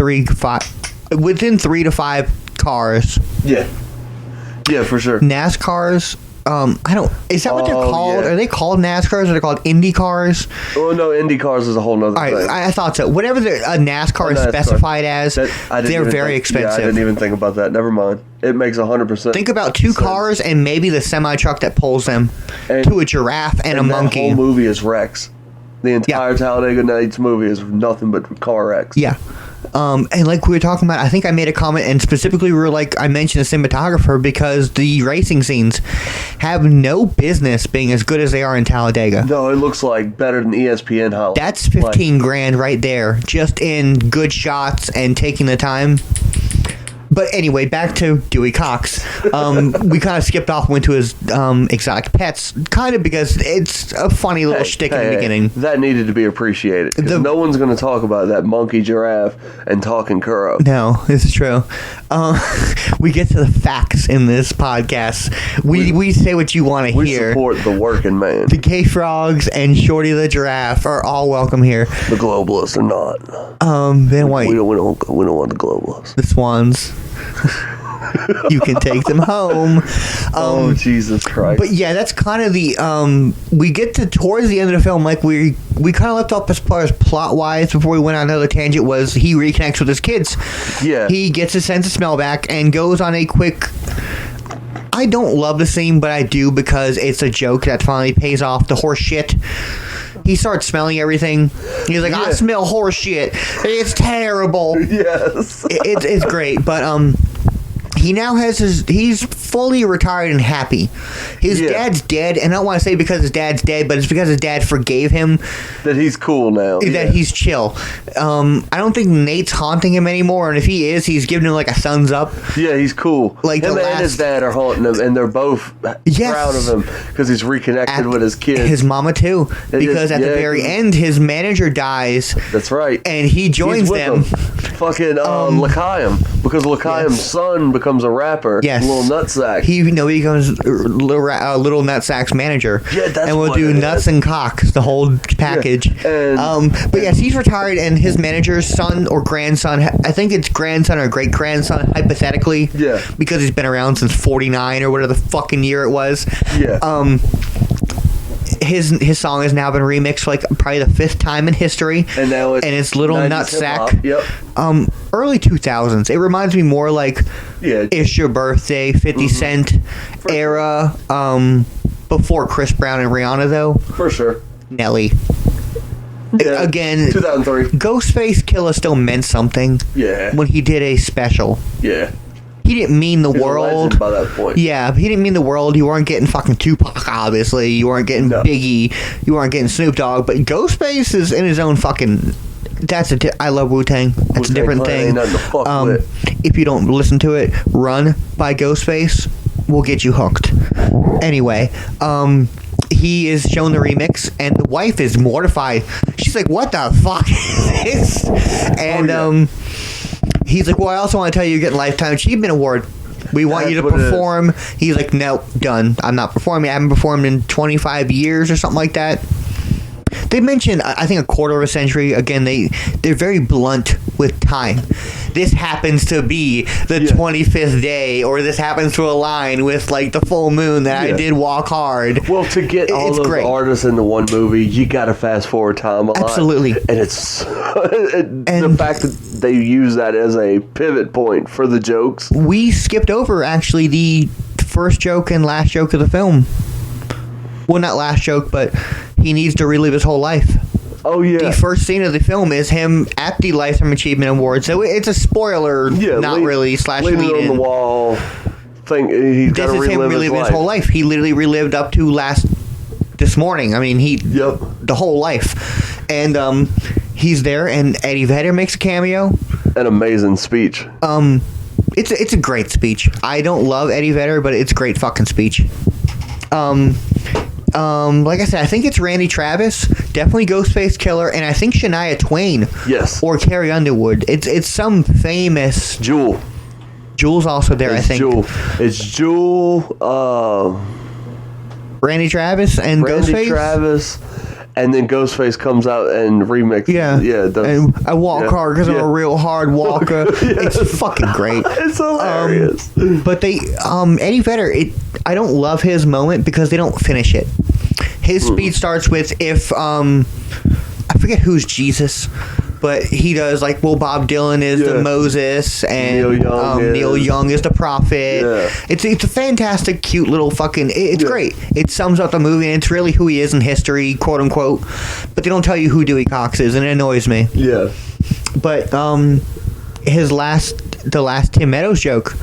5 cars. Yeah. Yeah, for sure. NASCARs. I don't. Is that what they're called? Yeah. Are they called NASCARs or are they called Indy cars? Oh no, Indy cars is a whole nother thing. I thought so. Whatever a NASCAR is specified as, they're very expensive. Yeah, I didn't even think about that. Never mind. It makes 100%. Think about 2 cars and maybe the semi truck that pulls them to a giraffe and a monkey. The whole movie is wrecks. The entire Talladega Nights movie is nothing but car wrecks. Yeah. And like we were talking about, I think I made a comment, and specifically we were like, I mentioned the cinematographer because the racing scenes have no business being as good as they are in Talladega. No, it looks like better than ESPN highlights. That's 15 grand right there, just in good shots and taking the time. But anyway, back to Dewey Cox. We kind of skipped off and went to his exotic pets, kind of because it's a funny little shtick in the beginning. That needed to be appreciated. Because no one's going to talk about that monkey, giraffe, and talking Kuro. No, this is true. We get to the facts in this podcast. We say what you want to hear. We support the working man. The gay frogs and Shorty the giraffe are all welcome here. The globalists are not. Then wait. We don't want the globalists. The swans. You can take them home. Oh, Jesus Christ. But yeah, that's kind of the we get to towards the end of the film, like we kind of left off as far as plot wise before we went on another tangent, was he reconnects with his kids. Yeah. He gets his sense of smell back and goes on a quick, I don't love the scene, but I do because it's a joke that finally pays off, the horse shit. He starts smelling everything. He's like, I smell horse shit. It's terrible. Yes. It's great. But he now has he's fully retired and happy. His dad's dead, and I don't want to say because his dad's dead, but it's because his dad forgave him. That he's cool now. That he's chill. I don't think Nate's haunting him anymore, and if he is, he's giving him like a thumbs up. Yeah, he's cool. Like him and his dad are haunting him, and they're both proud of him because he's reconnected with his kids. His mama too, because at the very end, his manager dies. That's right, and he joins them. Fucking L'chaim, because L'chaim's son becomes a rapper. Yes, Little Nutsack. He becomes Little Nutsack's manager. Yeah, that's and we'll do nuts and cocks, the whole package. Yeah. But yes, he's retired, and his manager's son or grandson, I think it's grandson or great grandson, hypothetically. Yeah. Because he's been around since '49 or whatever the fucking year it was. Yeah. His song has now been remixed like probably the 5th time in history, and now it's Little Nutsack. Yep. Early 2000s. It reminds me more like It's Your Birthday, 50 Cent era. Before Chris Brown and Rihanna, though. For sure. Nelly. Yeah, again, 2003. Ghostface Killah still meant something. Yeah. When he did a special. Yeah. He didn't mean the He's world. a legend by that point. Yeah, he didn't mean the world. You weren't getting fucking Tupac, obviously. You weren't getting Biggie. You weren't getting Snoop Dogg. But Ghostface is in his own fucking. I love Wu-Tang. That's a different thing. If you don't listen to it, Run by Ghostface will get you hooked. Anyway, he is shown the remix, and the wife is mortified. She's like, "What the fuck is this?" And he's like, "Well, I also want to tell you, you're getting Lifetime Achievement Award. We want you to perform." He's like, "Nope, done. I'm not performing. I haven't performed in 25 years or something like that." They mentioned, I think, a quarter of a century. Again, they're very blunt with time. This happens to be the 25th day, or this happens to align with like the full moon that I did Walk Hard. Well, to get all those artists into one movie, you got to fast forward time a lot. Absolutely. And it's the fact that they use that as a pivot point for the jokes. We skipped over actually the first joke and last joke of the film. Well, not last joke, but he needs to relive his whole life. Oh, yeah. The first scene of the film is him at the Lifetime Achievement Award. So it's a spoiler, not really, slash lead on the wall thing. He's got to relive him reliving his whole life. He literally relived up to this morning. I mean, the whole life. And he's there, and Eddie Vedder makes a cameo. An amazing speech. It's a great speech. I don't love Eddie Vedder, but it's a great fucking speech. Like I said, I think it's Randy Travis, definitely Ghostface Killer, and I think Shania Twain. Yes. Or Carrie Underwood. It's some famous. Jewel. Jewel's also there, I think. It's Jewel. Randy Travis and Randy Ghostface. Travis. And then Ghostface comes out and remixes. And I walk hard because I'm a real hard walker. It's fucking great. It's hilarious. But Eddie Vedder, I don't love his moment because they don't finish it. His speech starts with I forget who's Jesus, but he does like, well, Bob Dylan is the Moses, and Neil Young is the prophet. Yeah. It's a fantastic, cute little fucking. It's great. It sums up the movie, and it's really who he is in history, quote unquote. But they don't tell you who Dewey Cox is, and it annoys me. Yeah. But the last Tim Meadows joke.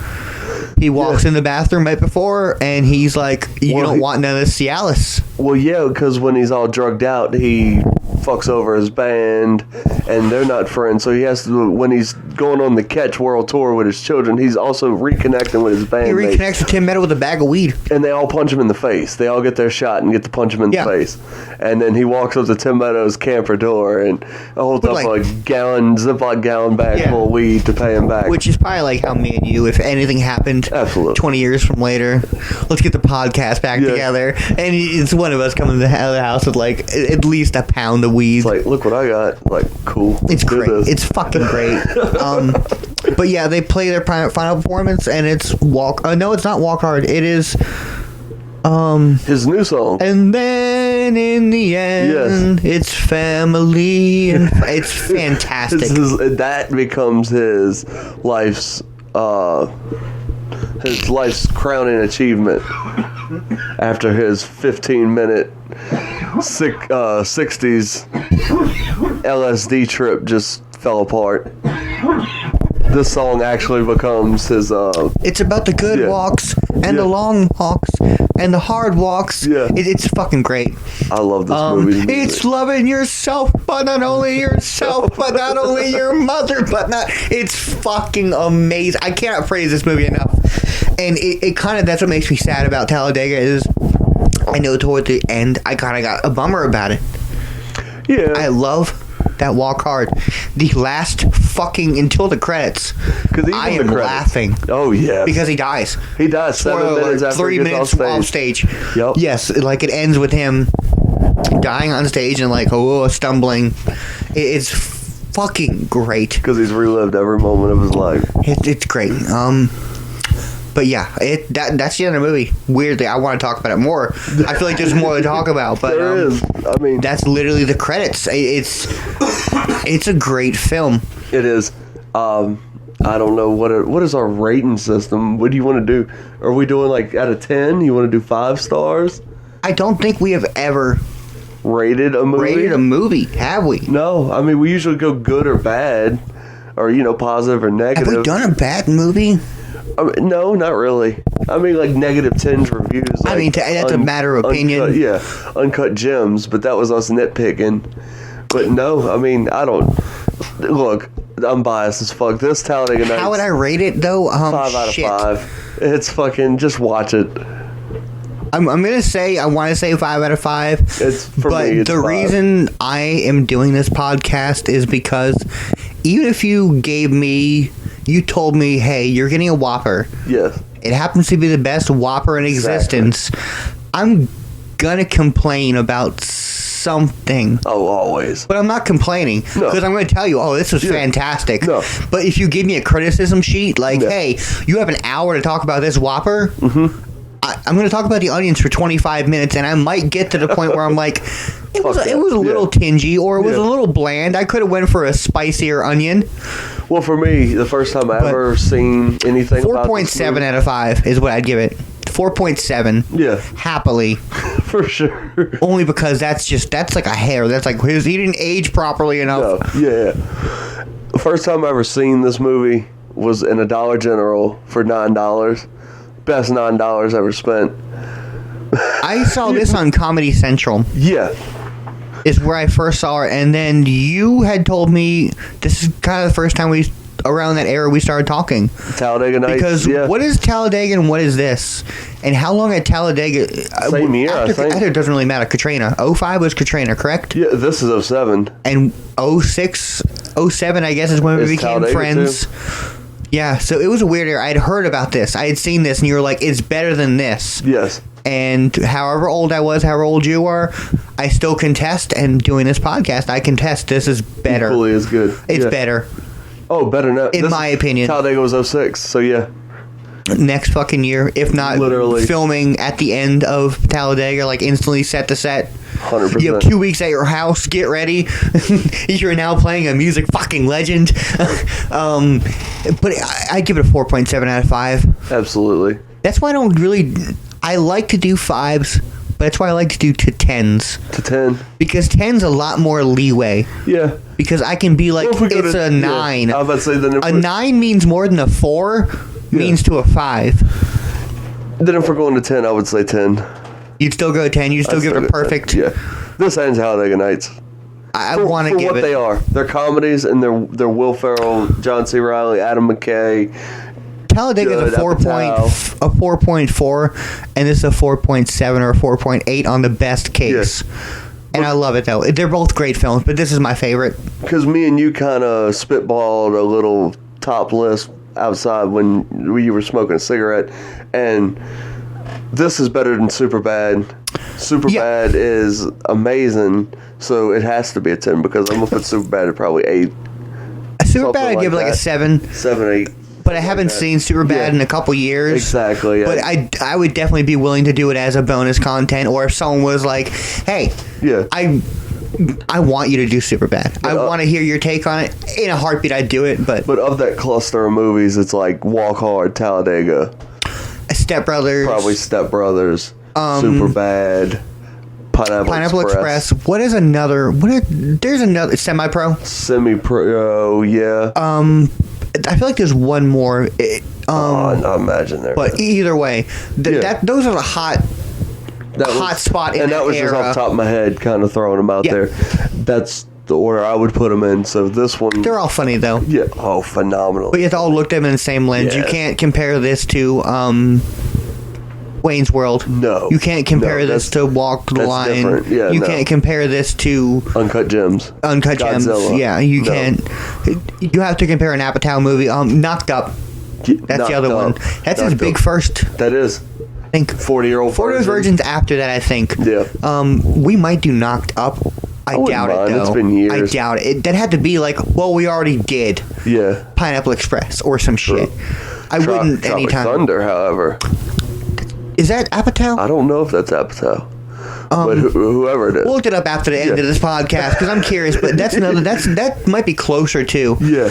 He walks in the bathroom right before, and he's like, "You don't want none of this Cialis." Well, yeah, because when he's all drugged out, he fucks over his band, and they're not friends. So he has to, when he's going on the Catch World Tour with his children, he's also reconnecting with his band. He reconnects with Tim Meadows with a bag of weed. And they all punch him in the face. They all get their shot and get to punch him in the face. And then he walks up to Tim Meadows' camper door and holds up a Ziploc gallon bag full of weed to pay him back. Which is probably like how me and you, if anything happened 20 years from later, let's get the podcast back together. And it's one of us coming to the house with like at least a pound of weed. It's like, look what I got. Like, cool. It's great. It's fucking great. But yeah, they play their final performance, and it's no, it's not Walk Hard. It is his new song. And then in the end, it's family, and it's fantastic. That becomes his life's crowning achievement after his 15-minute 60s LSD trip just fell apart. This song actually becomes his it's about the good walks and the long walks and the hard walks. It's fucking great. I love this movie. It's loving yourself, but not only yourself, but not only your mother, but not. It's fucking amazing. I cannot praise this movie enough. And it kind of, that's what makes me sad about Talladega is I know toward the end I kind of got a bummer about it. Yeah. I love that Walk Hard. The last fucking until the credits, I am laughing. Oh yeah, because he dies. He dies 7 minutes after 3 he gets minutes off stage. Yep. Yes, like it ends with him dying on stage and like stumbling. It's fucking great because he's relived every moment of his life. It's great. But yeah, that's the end of the movie. Weirdly, I want to talk about it more. I feel like there's more to talk about, but there is. I mean, that's literally the credits. It's a great film. It is. I don't know what is our rating system. What do you want to do? Are we doing like out of 10? You want to do 5 stars? I don't think we have ever rated a movie. Have we? No. I mean, we usually go good or bad, or positive or negative. Have we done a bad movie? No, not really. I mean, like -10 reviews. Like I mean, that's a matter of opinion. Uncut Gems, but that was us nitpicking. But no, I mean, I don't. Look, I'm biased as fuck. This Talladega Nights. How would I rate it though? 5 out of 5. It's fucking. Just watch it. I'm gonna say I want to say 5 out of 5. It's for me. It's the 5. reason I am doing this podcast is because even if you told me, hey, you're getting a Whopper. Yes. It happens to be the best Whopper in existence. I'm gonna complain about something. Oh, always. But I'm not complaining because I'm going to tell you, this was fantastic. No. But if you give me a criticism sheet, like, hey, you have an hour to talk about this Whopper, I'm going to talk about the onions for 25 minutes, and I might get to the point where I'm like, it was a little tingy, or it was a little bland. I could have went for a spicier onion. Well, for me, the first time I ever seen anything 4.7 out of 5 is what I'd give it. 4.7. Yeah. Happily. For sure. Only because that's like a hair. That's like, he didn't age properly enough. No. Yeah. The first time I ever seen this movie was in a Dollar General for $9. Best $9 ever spent. I saw this on Comedy Central. Yeah. Is where I first saw it, and then you had told me this is kind of the first time around that era we started talking. Talladega Nights. Because what is Talladega and what is this? And how long had Talladega... Same year, I think. It doesn't really matter. Katrina. 05 was Katrina, correct? Yeah, this is 07. And 06, 07, I guess, is when we became Talladega friends. Too? Yeah, so it was a weird era. I had heard about this. I had seen this, and you were like, it's better than this. Yes. And however old I was, however old you are, I still contest, and doing this podcast, I contest this is better. Equally as good. It's better. Oh, better now. In my opinion. Talladega was 06, so yeah. Next fucking year, if not literally filming at the end of Talladega, like instantly set to set. 100%. You have 2 weeks at your house, get ready. You're now playing a music fucking legend. But I give it a 4.7 out of 5. Absolutely. That's why I like to do 5s, but that's why I like to do to 10s. To 10. Because 10's a lot more leeway. Yeah. Because I can be like, it's a 9. I was about to say then a 9 means more than a 4 means to a 5. Then if we're going to 10, I would say 10. You'd still go 10? You'd still give it a perfect? 10. Yeah. This ends Talladega Nights. I want to give what it... they are. They're comedies, and they're Will Ferrell, John C. Reilly, Adam McKay. Talladega is a 4.4, and this is a 4.7 or 4.8 on the best case. Yeah. And I love it, though. They're both great films, but this is my favorite. Because me and you kind of spitballed a little top list outside when you were smoking a cigarette, and this is better than Superbad. Superbad is amazing, so it has to be a 10, because I'm going to put Superbad at probably 8. Superbad, I'd give it like a 7. 7, 8. But I haven't seen Superbad in a couple years. Exactly. Yeah. But I would definitely be willing to do it as a bonus content, or if someone was like, hey, I want you to do Superbad. I want to hear your take on it. In a heartbeat, I'd do it. But of that cluster of movies, it's like Walk Hard, Talladega. Step Brothers. Probably Step Brothers. Superbad. Pineapple Express. What is another? There's another Semi-Pro. Semi-Pro, yeah. I feel like there's one more. I imagine there. But either way, those are the hot spot in and that was era. Just off the top of my head, kind of throwing them out there. That's the order I would put them in. So this one, they're all funny though. Yeah. Oh, phenomenal. But you have to all look at them in the same lens. You can't compare this to Wayne's World. No. You can't compare this to Walk the Line. Different. Yeah, you can't compare this to Uncut Gems. Godzilla. Yeah, you can't. You have to compare an Apatow movie. Knocked Up. That's the other one. That's his big first. That is. I think 40-year-old 40 Virgins after that, I think. Yeah. We might do Knocked Up. I doubt it, though. It's been years. I doubt it. That had to be like, well, we already did. Yeah. Pineapple Express or some shit. I wouldn't anytime. Thunder, however. Is that Apatow? I don't know if that's Apatow. But whoever it is. We'll look it up after the end of this podcast because I'm curious. But that's another. That might be closer too. Yeah.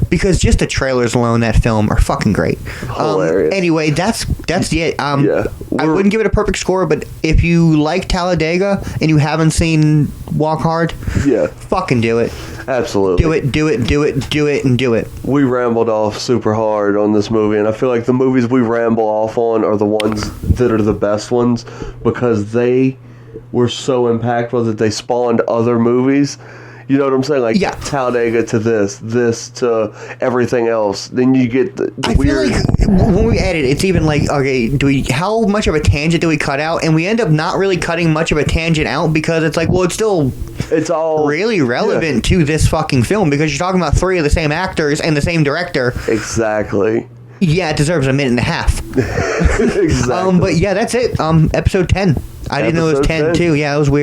Because just the trailers alone, that film are fucking great. Hilarious. Anyway, that's it. I wouldn't give it a perfect score, but if you like Talladega and you haven't seen Walk Hard, fucking do it. Absolutely. Do it. We rambled off super hard on this movie, and I feel like the movies we ramble off on are the ones that are the best ones because they were so impactful that they spawned other movies. You know what I'm saying? Like Talladega to this to everything else. Then you get the weird. Feel like when we edit, it's even like, okay, how much of a tangent do we cut out? And we end up not really cutting much of a tangent out because it's like, well, it's all really relevant to this fucking film because you're talking about 3 of the same actors and the same director. Exactly. Yeah, it deserves a minute and a half. Exactly. But yeah, that's it. Episode 10. I didn't know it was 10 too. Yeah, it was weird.